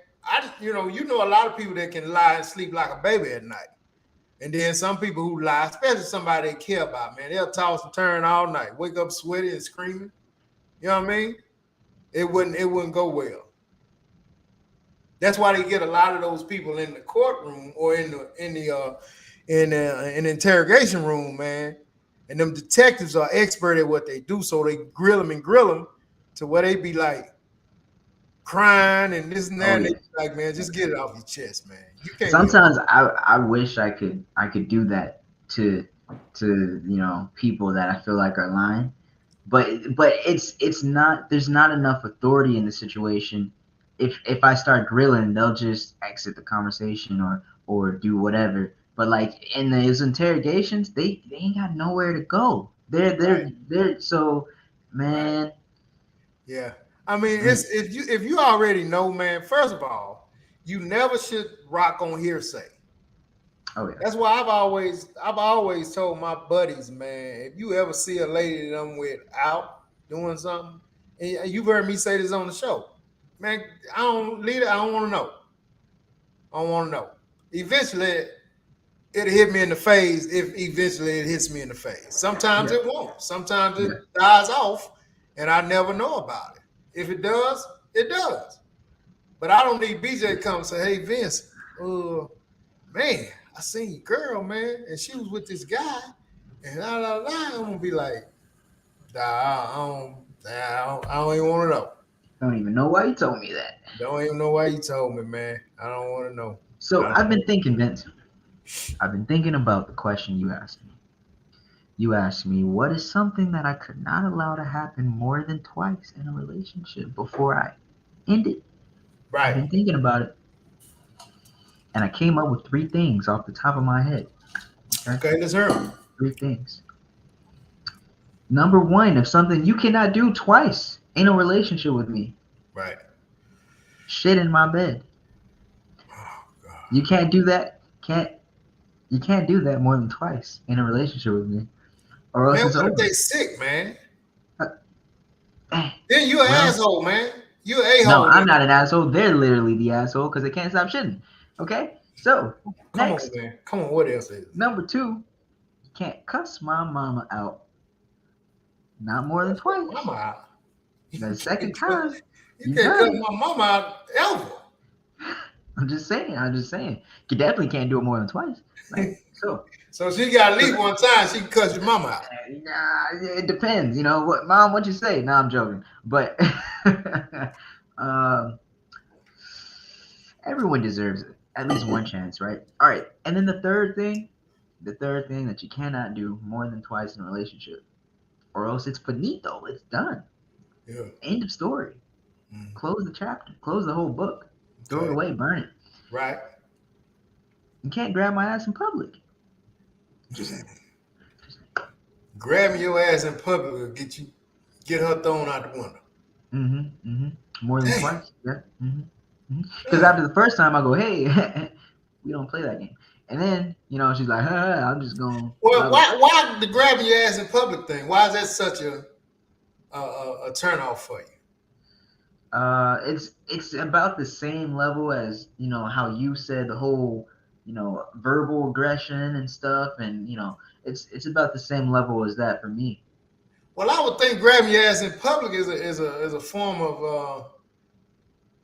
You know a lot of people that can lie and sleep like a baby at night. And then some people who lie, especially somebody they care about, man, they'll toss and turn all night, wake up sweaty and screaming. You know what I mean? It wouldn't go well. That's why they get a lot of those people in the courtroom or in the interrogation room, man. And them detectives are expert at what they do, so they grill them to where they be like crying and this and Oh that. And they yeah. be like, man, just get it off your chest, man. You can't be. Sometimes I wish I could do that to people that I feel like are lying. But it's not, there's not enough authority in the situation. If I start grilling, they'll just exit the conversation or do whatever. But like in those interrogations, they ain't got nowhere to go. They're Right, they're they're so, right. man. Yeah. I mean, Mm, it's if you already know, man, first of all, you never should rock on hearsay. oh yeah, That's why I've always told my buddies, man, if you ever see a lady that I'm with out doing something, and you've heard me say this on the show, man, I don't want to know. I don't want to know. Eventually, it'll hit me in the face if eventually it hits me in the face. Sometimes yeah, it won't. Sometimes it yeah. dies off and I never know about it. If it does, it does. But I don't need BJ to come and say, hey Vince, man, I seen your girl, man, and she was with this guy, and I'm gonna be like, nah, I don't even want to know. I don't even know why you told me that. Don't even know why you told me, man. I don't want to know. So I I've been don't. thinking, Vince. I've been thinking about the question you asked me. You asked me, what is something that I could not allow to happen more than twice in a relationship before I end it? I've Right. been thinking about it, and I came up with three things off the top of my head. Okay? Okay, let's hear 'em. Three things. Number one, if something you cannot do twice in a relationship with me, Right. shit in my bed. Oh God. You can't do that. You can't do that more than twice in a relationship with me, or else Man, it's what if over. they sick, man? Uh, eh, Then you an well, asshole, man. You a no, hole. I'm not an asshole. They're literally the asshole because they can't stop shitting. Okay? So, Come on, next, man. Come on. What else is? number two, you can't cuss my mama out not more than Cut your twice. mama out. The You second can't cut. time, You you can't got cut it. my mama out ever. I'm just saying. I'm just saying. You definitely can't do it more than twice. Right? So, So she got to so leave one time. She can cut your mama out. nah, it depends. You know what, mom? What you say? No, I'm joking. But um, everyone deserves it. at least one chance, right? All right, and then the third thing that you cannot do more than twice in a relationship, or else it's finito. It's done. Yeah. End of story. Mm. Close the chapter. Close the whole book. Throw it Okay. away. Burn it. Right. You can't grab my ass in public. Just saying. Just Grabbing your ass in public will get her thrown out the window. saying. More than Damn. twice. Yeah. Because Damn. after the first time, I go, hey, we don't play that game. And then, she's like, I'm just going to Well, love it. why the grabbing your ass in public thing? Why is that such a turn off for you? It's about the same level as how you said the whole verbal aggression and stuff, and it's about the same level as that for me. Well, I would think grabbing your ass in public is a form of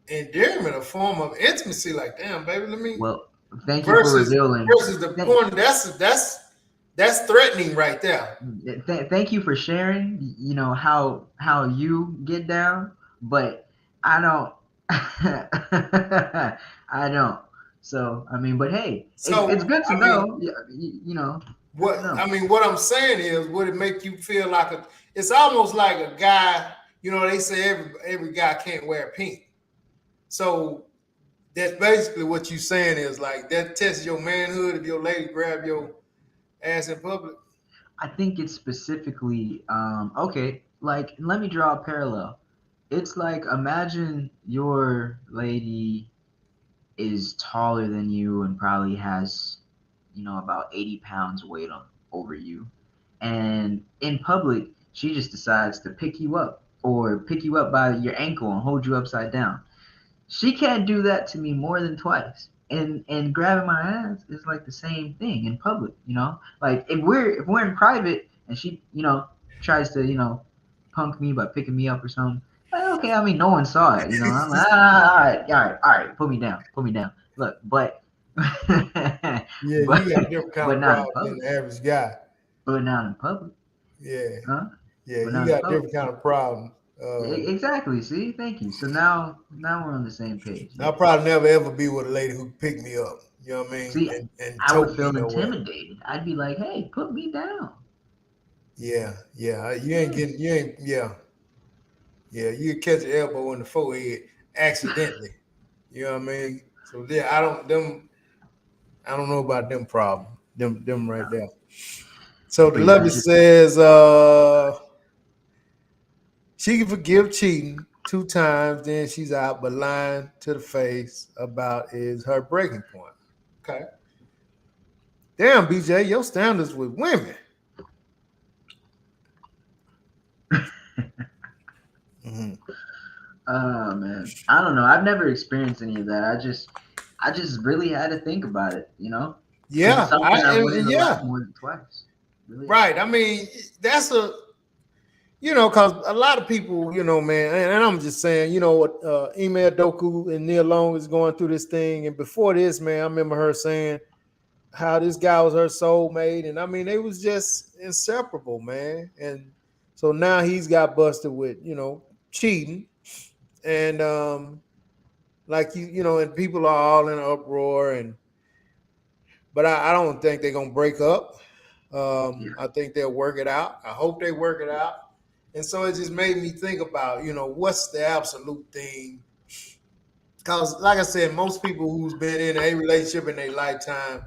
endearment, a form of intimacy. Like, damn, baby, let me Well, thank you for versus revealing. versus the Thank, porn. That's threatening right there. thank you for sharing. How you get down, but I don't. I don't. So I mean, but hey, it's So, good to I mean, know. Good to what know. I mean, what I'm saying is, would it make you feel like a? It's almost like a guy. You know, they say every guy can't wear pink. So that's basically what you saying is like that tests your manhood if your lady grab your ass in public. I think it's specifically okay. Like, let me draw a parallel. It's like imagine your lady is taller than you and probably has, about 80 pounds weight on over you, and in public she just decides to pick you up or pick you up by your ankle and hold you upside down. She can't do that to me more than twice. And grabbing my ass is like the same thing in public, Like if we're in private and she, tries to, punk me by picking me up or something. Like, okay, I mean no one saw it, I'm like, all right, put me down. Look, but Yeah, but you got different kind but of not in problems than public. the average guy. But not in public. Yeah, Huh? yeah, But you not in got public. different kind of problems. Exactly. See, thank you. So now we're on the same page. Yeah. I'll probably never ever be with a lady who picked me up. You know what I mean? See, And I would tote me feel nowhere. intimidated. I'd be like, "Hey, put me down." Yeah, yeah. You ain't Yeah. getting. You ain't. Yeah, yeah. You catch an elbow in the forehead accidentally. You know what I mean? So yeah, I don't know about them problem. Them right there. So the But yeah, lovey I just says she can forgive cheating 2 times, then she's out, but lying to the face about is her breaking point. Okay. Damn, BJ, your standards with women. Hmm. oh man, I don't know. I've never experienced any of that. I just really had to think about it, because it's Yeah, something I and wouldn't yeah, allow more than twice. Really had to right. think I about mean, that's a because a lot of people, man, and I'm just saying, what Email Doku and Neil Long is going through this thing, and before this, man, I remember her saying how this guy was her soulmate, and I mean, they was just inseparable, man. And so now he's got busted with, cheating, and like and people are all in an uproar, and but I don't think they're gonna break up. it. I think they'll work it out. I hope they work it out. And so it just made me think about, what's the absolute thing? Because, like I said, most people who's been in a relationship in their lifetime,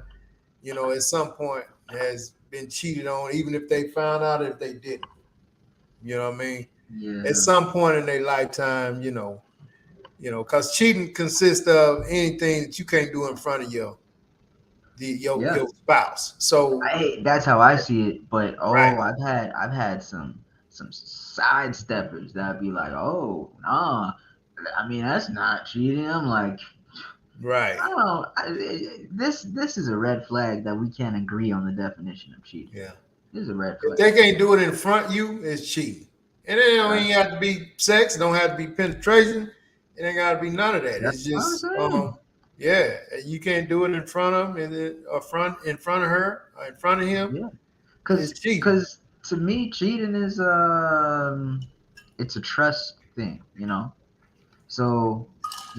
at some point has been cheated on, even if they found out if they didn't. You know what I mean? Yeah. At Yeah. some point in their lifetime, because cheating consists of anything that you can't do in front of Yeah. your spouse. So, That's how I see it. But right, I've had some sidesteppers that'd be like, oh, nah. I mean, that's not cheating. I'm like, right, I don't know. This is a red flag that we can't agree on the definition of cheating. yeah. This is a red If flag. they can't do it in front of you, it's cheating. And it don't Right. even have to be sex. It don't have to be penetration. It ain't got to be none of that. That's It's what I'm just, saying. yeah, you can't do it in front of him, or in front of her, or in front of him. Yeah. It's Cause, cheating. cause to me, cheating is it's a trust thing. So,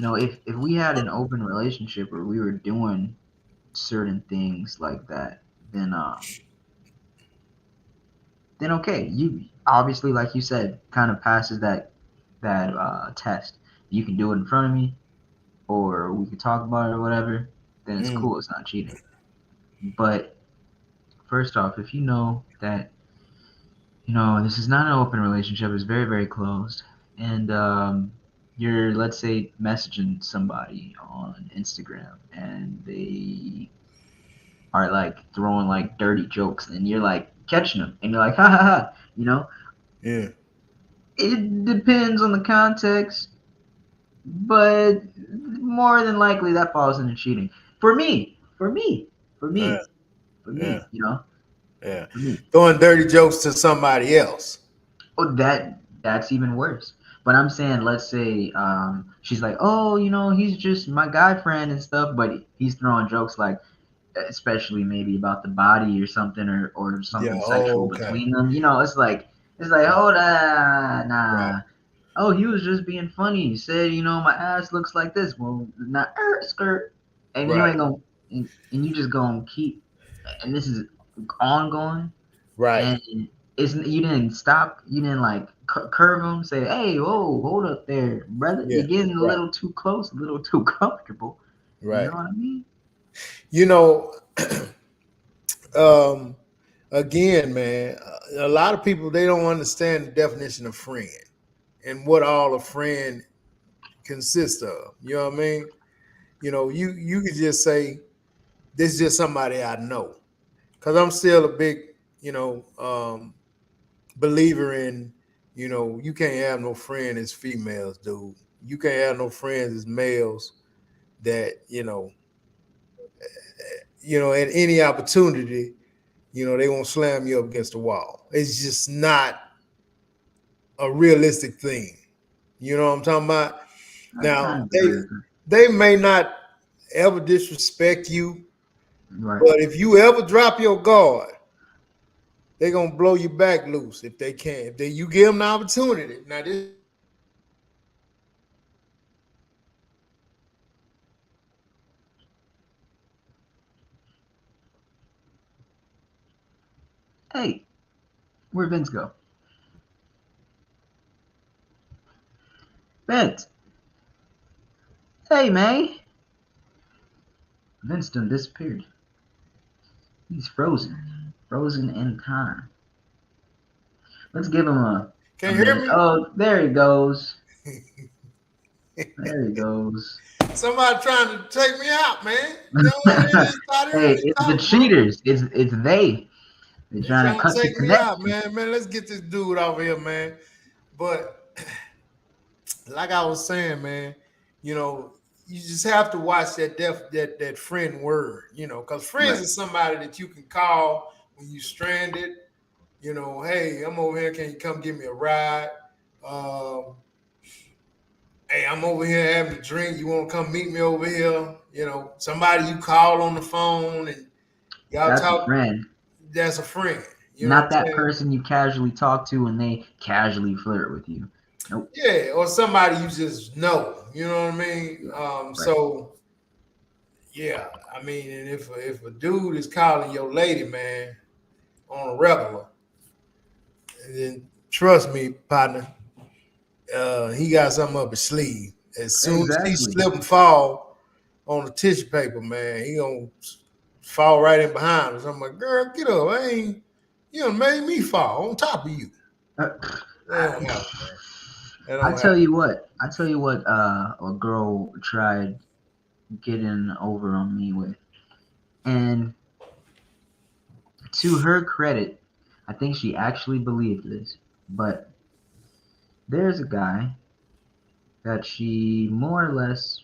if we had an open relationship where we were doing certain things like that, then then okay, you obviously, like you said, kind of passes that test. You can do it in front of me, or we can talk about it or whatever. Then it's Mm, cool. It's not cheating. But first off, if you know that this is not an open relationship, it's very very closed, and you're, let's say, messaging somebody on Instagram, and they are like throwing like dirty jokes, and you're like catching them, and you're like, ha ha ha. yeah, It depends on the context, but more than likely that falls into cheating. For me, for me, for yeah, me, for yeah, me, yeah. for me. Throwing dirty jokes to somebody else. Oh, that's even worse. But I'm saying, let's say, she's like, oh, he's just my guy friend and stuff, but he's throwing jokes like, especially maybe about the body or something, or Yeah. something sexual Oh, okay. between them. It's like, hold on, Right. nah. Oh, he was just being funny. He said, my ass looks like this. Well, not skirt, and you Right. ain't gonna, and you just gonna keep, and this is ongoing, Right. and it's you didn't stop, you didn't like curve him, say, hey, whoa, hold up there, brother, Yeah. you're getting a Right. little too close, a little too comfortable. You know Right. what I mean? You know, um, again, man, a lot of people they don't understand the definition of friend and what all a friend consists of. You know what I mean? You could just say this is just somebody I know because I'm still a big, you know, believer in, you can't have no friend as females, dude. You can't have no friends as males that at any opportunity, they won't slam you up against the wall. It's just not a realistic thing. You know what I'm talking about? I Now kind of they agree with her. they may not ever disrespect you, Right. but if you ever drop your guard, they're gonna blow your back loose if they can. If you give them the opportunity. Now this is where you got to be careful because Hey, where Vince go? Vince, hey man, Vince done disappeared. He's frozen in time. Let's give him a can you minute. hear me? Oh, there he goes. There he goes. Somebody trying to take me out, man. Don't want to hear this. I didn't Hey, really it's the talk, bro. cheaters. It's they. They're They trying to trying to cut the take me out, connection. man. Let's get this dude over here, man. But like I was saying, man, you know, you just have to watch that friend word, because friends Right. is somebody that you can call when you stranded. Hey, I'm over here. Can you come give me a ride? Um, hey, I'm over here having a drink. You want to come meet me over here? Somebody you call on the phone and y'all That's a talk. friend. That's a friend. You know what Not I'm that saying? person you casually talk to and they casually flirt with you. Nope. Yeah, or somebody you just know. You know what I mean? Yeah. Right. So yeah, I mean, and if a dude is calling your lady, man, on a regular, then trust me, partner, he got something up his sleeve. As soon as he Exactly. slip and fall on the tissue paper, man, he gonna fall right in behind us. I'm like, girl, get up. I ain't, you done made me fall on top of you. Uh, That don't happen, man. That I don't tell happen. you what. I tell you what. A girl tried getting over on me with, and to her credit, I think she actually believed this. But there's a guy that she more or less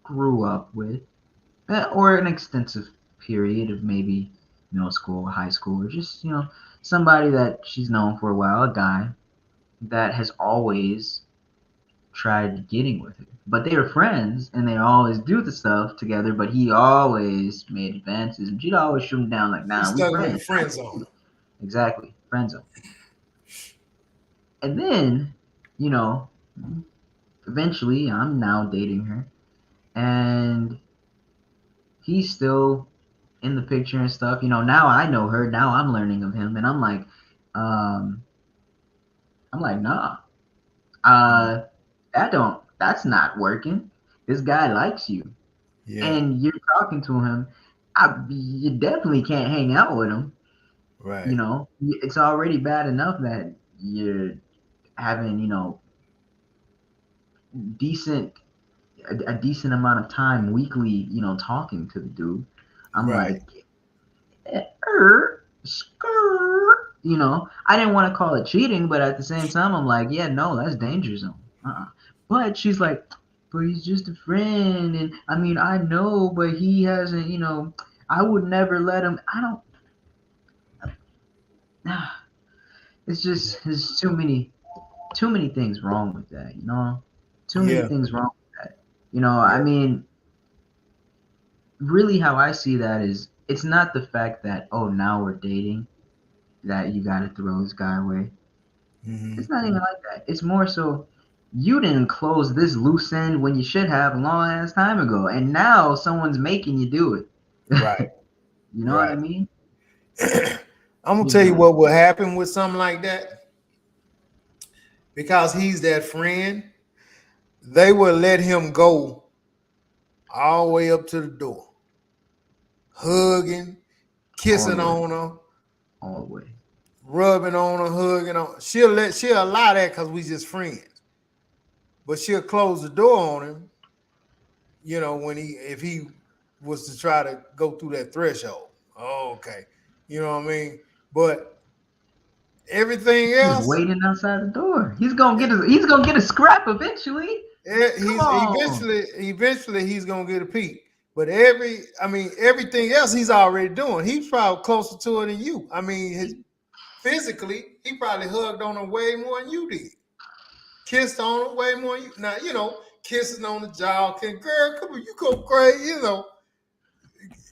grew up with, or an extensive period of maybe middle school, high school, or just somebody that she's known for a while, a guy that has always tried getting with her. But they were friends and they always do the stuff together, but he always made advances and she'd always shoot him down like, He nah, we stuck him in the friends. friend zone. Exactly. Friend zone. And then, you know, eventually, I'm now dating her, and he's still in the picture and stuff. Now I know her. Now I'm learning of him, and um, I'm like, nah, Mhm. uh, that's not working. This guy likes you, Yeah, and you're talking to him. You definitely can't hang out with him. right, It's already bad enough that you're having, decent a decent amount of time weekly, talking to the dude. I'm right, like, I didn't want to call it cheating, but at the same time, I'm like, yeah, no, that's danger zone. But she's like, but he's just a friend, and I mean, I know, but he hasn't, I would never let him. I don't. It's just there's too many things wrong with that. Too many yeah, things wrong with that. I yeah, mean, really how I see that is it's not the fact that, oh, now we're dating, that you got to throw this guy away. hmm, It's not even like that. It's more so you didn't close this loose end when you should have a long ass time ago, and now someone's making you do it. right, You know what I right. mean? I'm gonna You tell you know, what will happen with something like that because he's that friend. They will let him go all the way up to the door, hugging, all kissing the way, on her, all the way. rubbing on her, hugging on. She'll allow that because we just friends, but she'll close the door on him. When if he was to try to go through that threshold. Oh, okay, you know what I mean. But everything Just else, waiting outside the door. He's gonna get a scrap eventually. Come he's on. eventually he's gonna get a peek. But everything else he's already doing. He's probably closer to it than you. I mean, his physically, he probably hugged on her way more than you did. Kissed on her way more than you. Now, kissing on the jaw. Can girl, come on, you go crazy.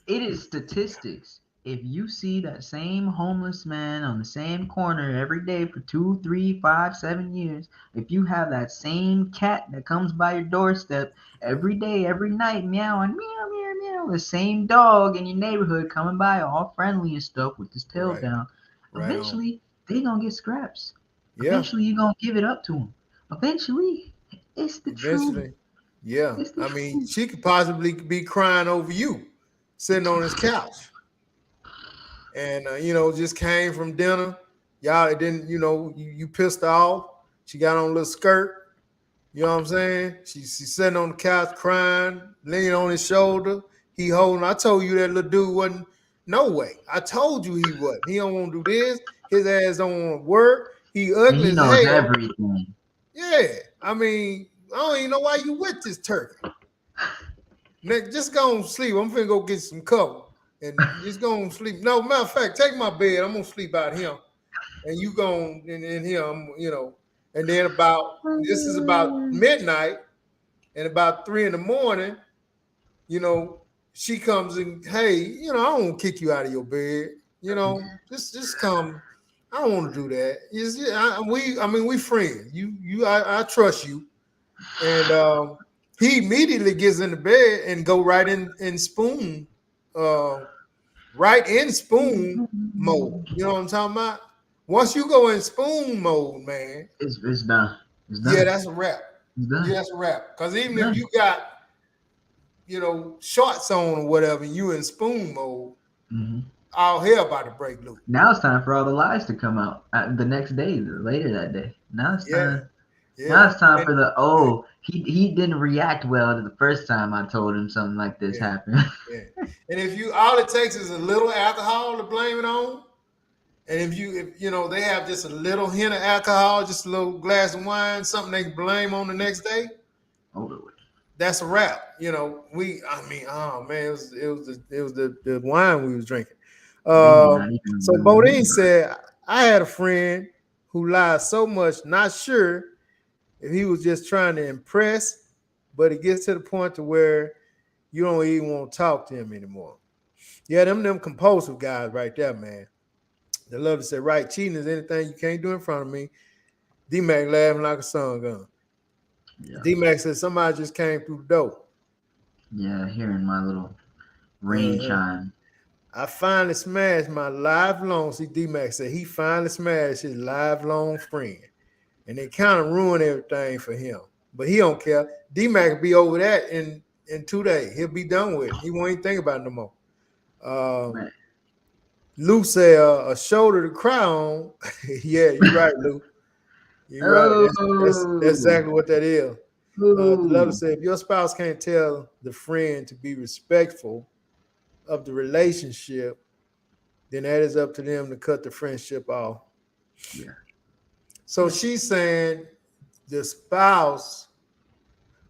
It is statistics. If you see that same homeless man on the same corner every day for 2, 3, 5, 7 years, if you have that same cat that comes by your doorstep every day, every night, meowing, meow, meow, meow, the same dog in your neighborhood coming by all friendly and stuff with his tail Right, down, right on. eventually they gonna get scraps. Yeah, Eventually you gonna give it up to them. Eventually, it's the truth. eventually. Yeah. It's the I mean, truth. she could possibly be crying over you sitting on his couch. And, just came from dinner. Y'all didn't, you pissed her off. She got on a little skirt. You know what I'm saying? She's sitting on the couch crying, leaning on his shoulder. He holding. I told you that little dude wasn't. No way. I told you he wasn't. He don't want to do this. His ass don't want to work. He And ugly he as knows hell. everything. Yeah. I mean, I don't even know why you with this turkey. Nick, just go on sleep. I'm finna go get some cover and just go on sleep. No, matter of fact, take my bed. I'm gonna sleep out here, and you go on in here. And then this is about midnight, and about 3 in the morning. You know, she comes and hey, I don't want to kick you out of your bed. Just come. I don't want to do that. We friends. I trust you. And he immediately gets in the bed and go right in spoon, uh, right in spoon mode. You know what I'm talking about? Once you go in spoon mode, man, It's done. It's yeah, done. that's a wrap. It's Yeah, done. that's a wrap. Because It's even if done. you got shorts on or whatever, you in spoon mode, Hmm. all hell about to break loose. Now it's time for all the lies to come out the next day, later that day. Now it's Yeah, time. Now yeah, it's time and for he didn't react well to the first time I told him something like this yeah, happened. yeah. And if you all it takes is a little alcohol to blame it on. And if they have just a little hint of alcohol, just a little glass of wine, something they can blame on the next day, Over with. that's a wrap. Oh man, it was the wine we was drinking. Maybe Uh, not even so really. Bodine said, I had a friend who lied so much, not sure if he was just trying to impress, but it gets to the point to where you don't even want to talk to him anymore. Yeah, them compulsive guys right there, man. They love to say, right, cheating is anything you can't do in front of me. D Mac laughing like a sun gun. Yeah. D-Mac said somebody just came through the door. Yeah, hearing my little rain Uh, chime. I finally smashed my lifelong. See, D-Mac said he finally smashed his lifelong friend, and it kind of ruined everything for him. But he don't care. D-Mac will be over that in 2 days. He'll be done with it. He won't even think about it no more. Man. Lou said a shoulder to cry on. Yeah, you're right, Lou. You're right. That's Oh, exactly what that is. The letter ooh, said, if your spouse can't tell the friend to be respectful of the relationship, then that is up to them to cut the friendship off. yeah, So yeah. she's saying the spouse.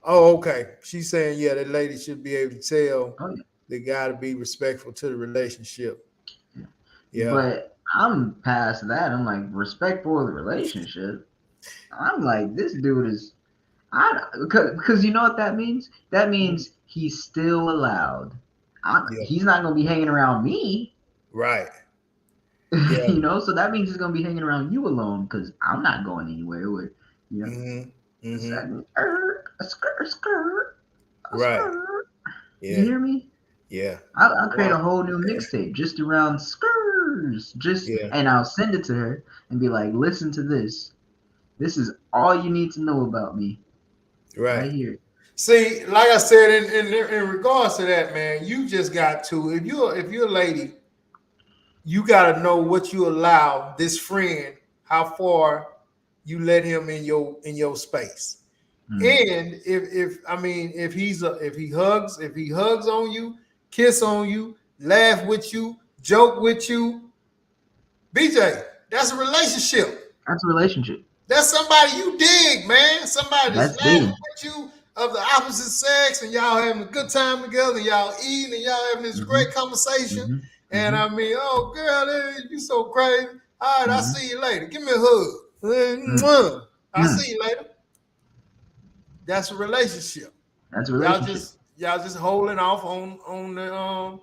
Oh, okay. She's saying, yeah, that lady should be able to tell Oh, yeah, the guy to be respectful to the relationship. yeah. Yeah. But I'm past that. I'm like respectful of the relationship. I'm like this dude is. I because you know what that means. That Mhm. means he's still allowed. Yeah. He's not gonna be hanging around me. Right. Yeah. So that means he's gonna be hanging around you alone because I'm not going anywhere with, you know, Mm-hmm. a Mm-hmm. second, a skirt, a Right. skirt. You Yeah. hear me? Yeah. I'll create Wow. a whole new mixtape just around skirts, Yeah. and I'll send it to her and be like, listen to this. This is all you need to know about me, Right. right here. See, like I said, in regards to that, man, you just got to if you're a lady, you got to know what you allow this friend, how far you let him in your space. Mm, And if I mean if he hugs on you, kiss on you, laugh with you, joke with you, BJ, that's a relationship. that's a relationship. That's somebody you dig, man. Somebody that's That's laughing big. with you of the opposite sex, and y'all having a good time together, and y'all eating, and y'all having this Mm-hmm. great conversation. Mm-hmm. And Mm-hmm. I mean, oh girl, you so crazy. All right, I'll Mm-hmm. see you later. Give me a hug. Mm, I'll mm. see you later. That's a relationship. That's a Y'all relationship. just y'all just holding off on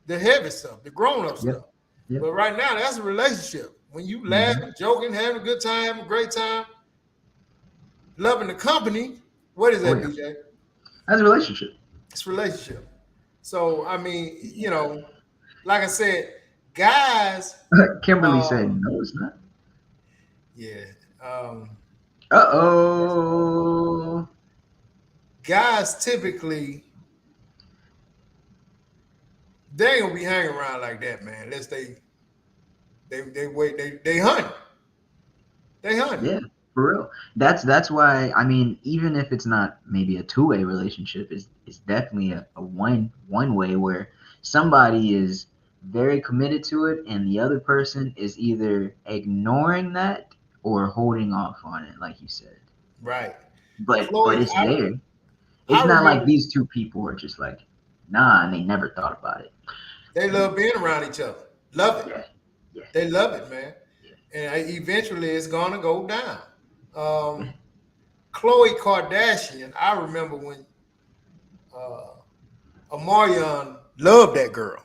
the heavy stuff, the grown up Yep. stuff. Yep. But right now, that's a relationship. When you Mm-hmm. laughing, joking, having a good time, a great time, loving the company. What is Oh that, yeah. BJ? That's a relationship. It's a relationship. So I mean, like I said, guys, Kimberly uh, said, "No, it's not." yeah, um, Uh oh. guys typically they ain't gonna be hanging around like that, man. Unless they wait, they hunt, they hunt. Yeah, for real. That's why I mean, even if it's not maybe a two-way relationship, it's definitely a one way where somebody is very committed to it and the other person is either ignoring that or holding off on it, like you said. Right, But Chloe. it's I there. It's I not like remember these two people are just like, nah, and they never thought about it. they love being around each other. Love it. Yeah, yeah, They love it, man. yeah, And eventually, it's gonna go down. yeah. Um, Chloe Kardashian. I remember when Amarion loved that girl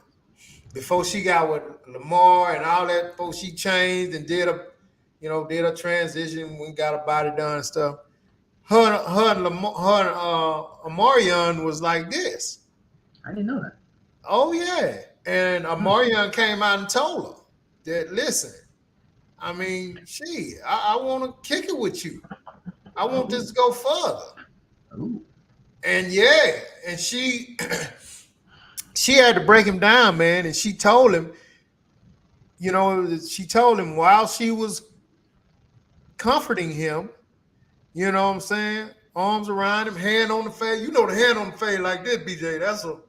before she got with Lamar and all that. Before she changed and did a transition when got her body done and stuff. Her and Amarion was like this. I didn't know that. Oh yeah, and Hmm. Amarion came out and told her that listen. I mean, I want to kick it with you. I want Oh, this to go further. oh, And yeah, and she had to break him down, man. And she told him while she was comforting him, you know what I'm saying? Arms around him, hand on the face. You know the hand on the face like this, BJ.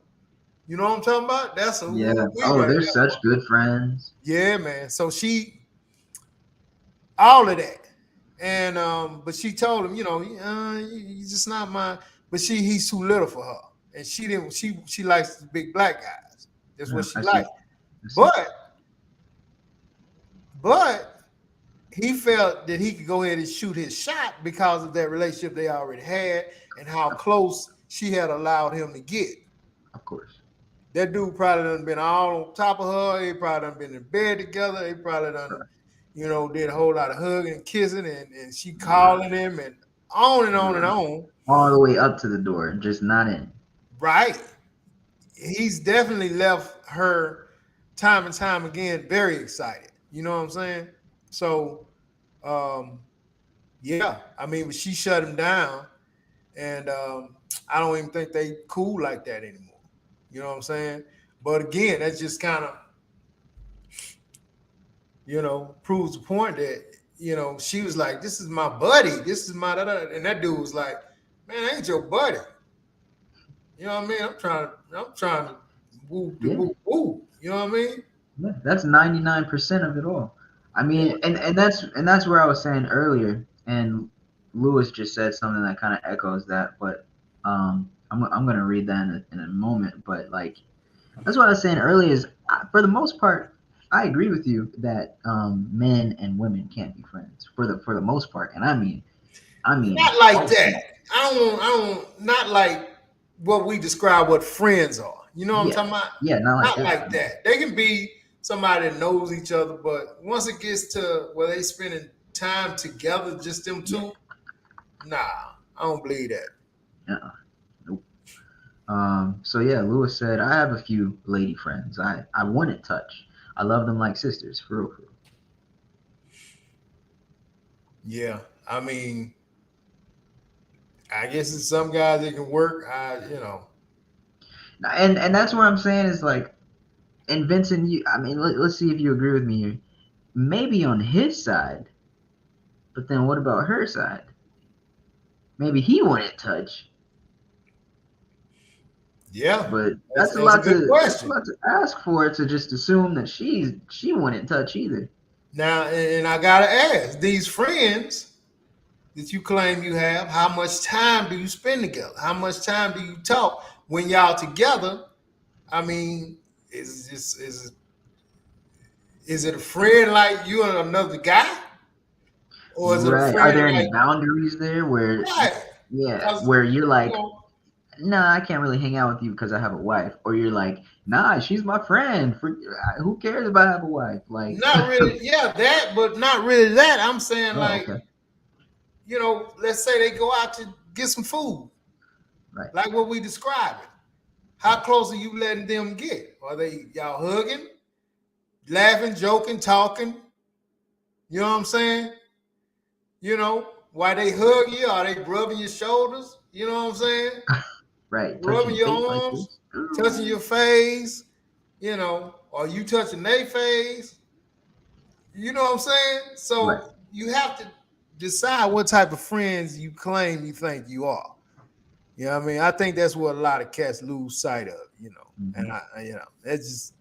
You know what I'm talking about? That's a yeah. woo wee Oh, right they're there. such good friends. Yeah, man. So all of that. And but she told him, you just not my. But he's too little for her, and she didn't. She likes the big black guys. That's what Yeah, she I liked. see. I see. But but he felt that he could go ahead and shoot his shot because of that relationship they already had and how Of, close she had allowed him to get. of course. That dude probably done been all on top of her. They probably done been in bed together. They probably done, Right. did a whole lot of hugging and kissing, and she Right. calling him and on and on and Right. on. All the way up to the door, just not in. Right. He's definitely left her time and time again very excited. You know what I'm saying? So, um, yeah, I mean, she shut him down, and I don't even think they cool like that anymore. You know what I'm saying? But again, that's just kind of proves the point that she was like, "This is my buddy. This is my da, da," and that dude was like, "Man, I ain't your buddy." You know what I mean? I'm trying to woo the Yeah, woo woo. You know what I mean? yeah. That's 99% of it all. I Yeah. mean, and that's where I was saying earlier, and Lewis just said something that kind of echoes that, but I'm gonna read that in a moment. But like that's what I was saying earlier is for the most part, I agree with you that men and women can't be friends for the most part, and I mean Not like most that. people. Not like what we describe what friends are. You know what I'm Yeah, talking about? yeah, not like Not that. like that. They can be somebody that knows each other, but once it gets to where they spending time together, just them Yeah, two, nah, I don't believe that. uh-uh, nope. So yeah, Lewis said, I have a few lady friends. I wouldn't touch. I love them like sisters, for real, for real. Yeah, I mean, I guess it's some guys that can work. And that's what I'm saying is like, and Vincent, I mean, let's see if you agree with me here. Maybe on his side, but then what about her side? Maybe he wouldn't touch, Yeah, but that's a good that's a question. lot to ask for to just assume that she wouldn't touch either. Now, and I gotta ask these friends that you claim you have, how much time do you spend together? How much time do you talk when y'all together? I mean, is it a friend like you and another guy, or is it a Right? Are friend there any like boundaries there where, right? yeah, Because where you're you like, know, nah, I can't really hang out with you because I have a wife, or you're like, nah, she's my friend. Who cares if I have a wife? Like, not really, yeah, that, but not really that. I'm saying oh, like, okay, let's say they go out to get some food, right, like what we described. How close are you letting them get? Are they y'all hugging, laughing, joking, talking? You know what I'm saying? Why they hug you? Are they rubbing your shoulders? You know what I'm saying? right, Rubbing touching your face like arms, this. touching Ooh. your face. Are you touching their face? You know what I'm saying? Right. So you have to decide what type of friends you claim you think you are. You know what I mean? I think that's what a lot of cats lose sight of. And Hmm. that's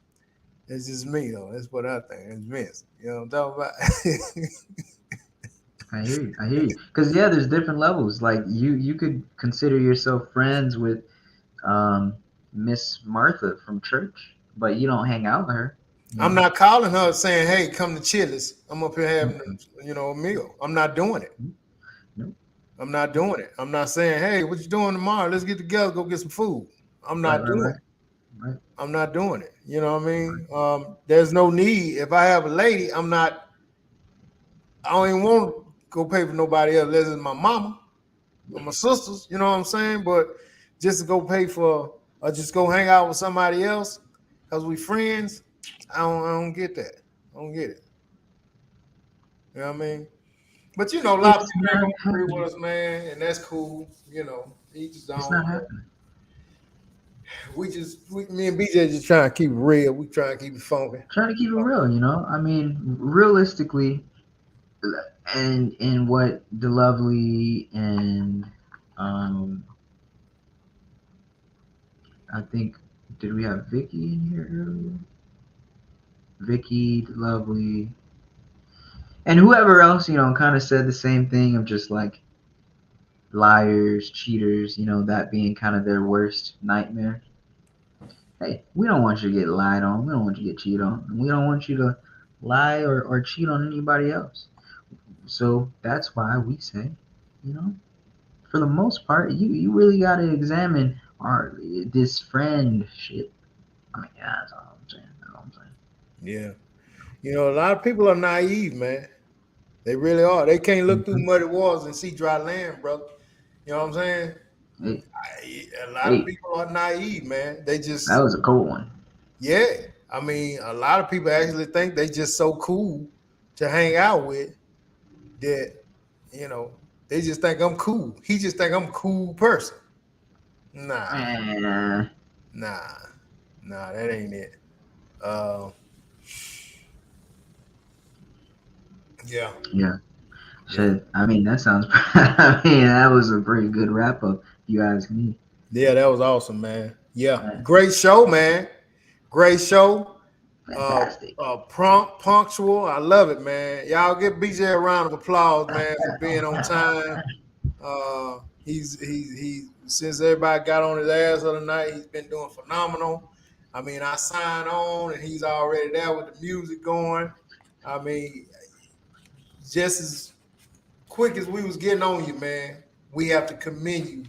just me though. That's what I think. It's Vince. You know what I'm talking about? I hear you. I hear you. Because yeah, there's different levels. Like you could consider yourself friends with um, Miss Martha from church, but you don't hang out with her. You I'm know. not calling her saying, "Hey, come to Chili's. I'm up here having Mm-mm. a meal." I'm not doing it. Nope. I'm not doing it. I'm not saying, "Hey, what you doing tomorrow? Let's get together, go get some food." I'm Right. not Right. doing Right. it. Right. I'm not doing it. You know what I mean? There's no need. If I have a lady, I'm not. I don't even want to go pay for nobody else. Less than my mama or my sisters. You know what I'm saying? But just to go pay for or just go hang out with somebody else because we friends, I don't get that. I don't get it. You know what I mean? But a lot of It's people ain't not gonna agree happening. with us, man, and that's cool. Each his It's own. not happening. Me and BJ just trying to keep it real. We trying to keep it funky. Trying to keep it real, you know. I mean, realistically, and in what the lovely and um, I think did we have Vicky in here earlier? Vicky, the lovely, and whoever else, kind of said the same thing of just like liars, cheaters, that being kind of their worst nightmare. Hey, we don't want you to get lied on. We don't want you to get cheated on. And we don't want you to lie or cheat on anybody else. So that's why we say, you know, for the most part, you really got to examine this friendship. I mean, yeah, that's all I'm saying. That's all I'm saying. Yeah. A lot of people are naive, man. They really are. They can't look through Hmm. muddy waters and see dry land, brother. You know what I'm saying? Hey, A lot of hey, people are naive, man. They that just, was a cold one. yeah. I mean, a lot of people actually think they just so cool to hang out with that, you know, they just think I'm cool. He just think I'm a cool person. Nah, Man, nah, nah, that ain't it. Uh, yeah, yeah. yeah, Shit. I mean, that sounds. I mean, that was a pretty good wrap up. If you ask me. yeah. That was awesome, man. Yeah, Man, great show, man. Great show. fantastic. Prompt, punctual. I love it, man. Y'all give BJ a round of applause, man, for being on time. He since everybody got on his ass the other night, he's been doing phenomenal. I mean, I signed on and he's already there with the music going. I mean, just as quick as we was getting on you, man, we have to commend you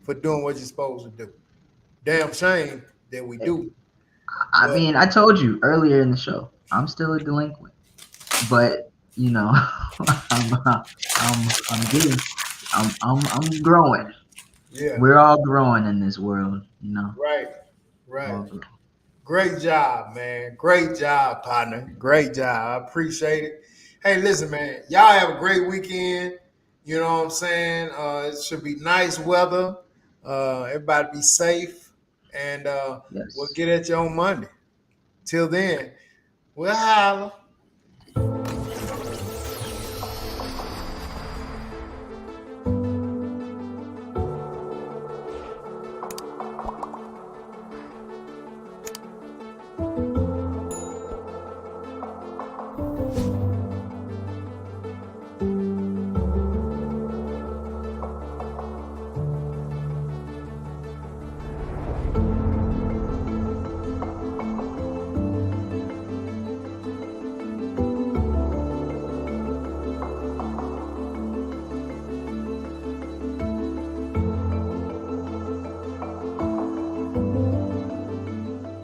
for doing what you're supposed to do. Damn shame that we do. I But mean, I told you earlier in the show, I'm still a delinquent, but you know, I'm getting, I'm growing. yeah, We're all growing in this world, you know. right, right. All grow. Great job, man. Great job, partner. Great job. I appreciate it. Hey, listen, man. Y'all have a great weekend. You know what I'm saying? It should be nice weather. Everybody be safe. And we'll Yes. get at you on Monday. Till then, we'll holler.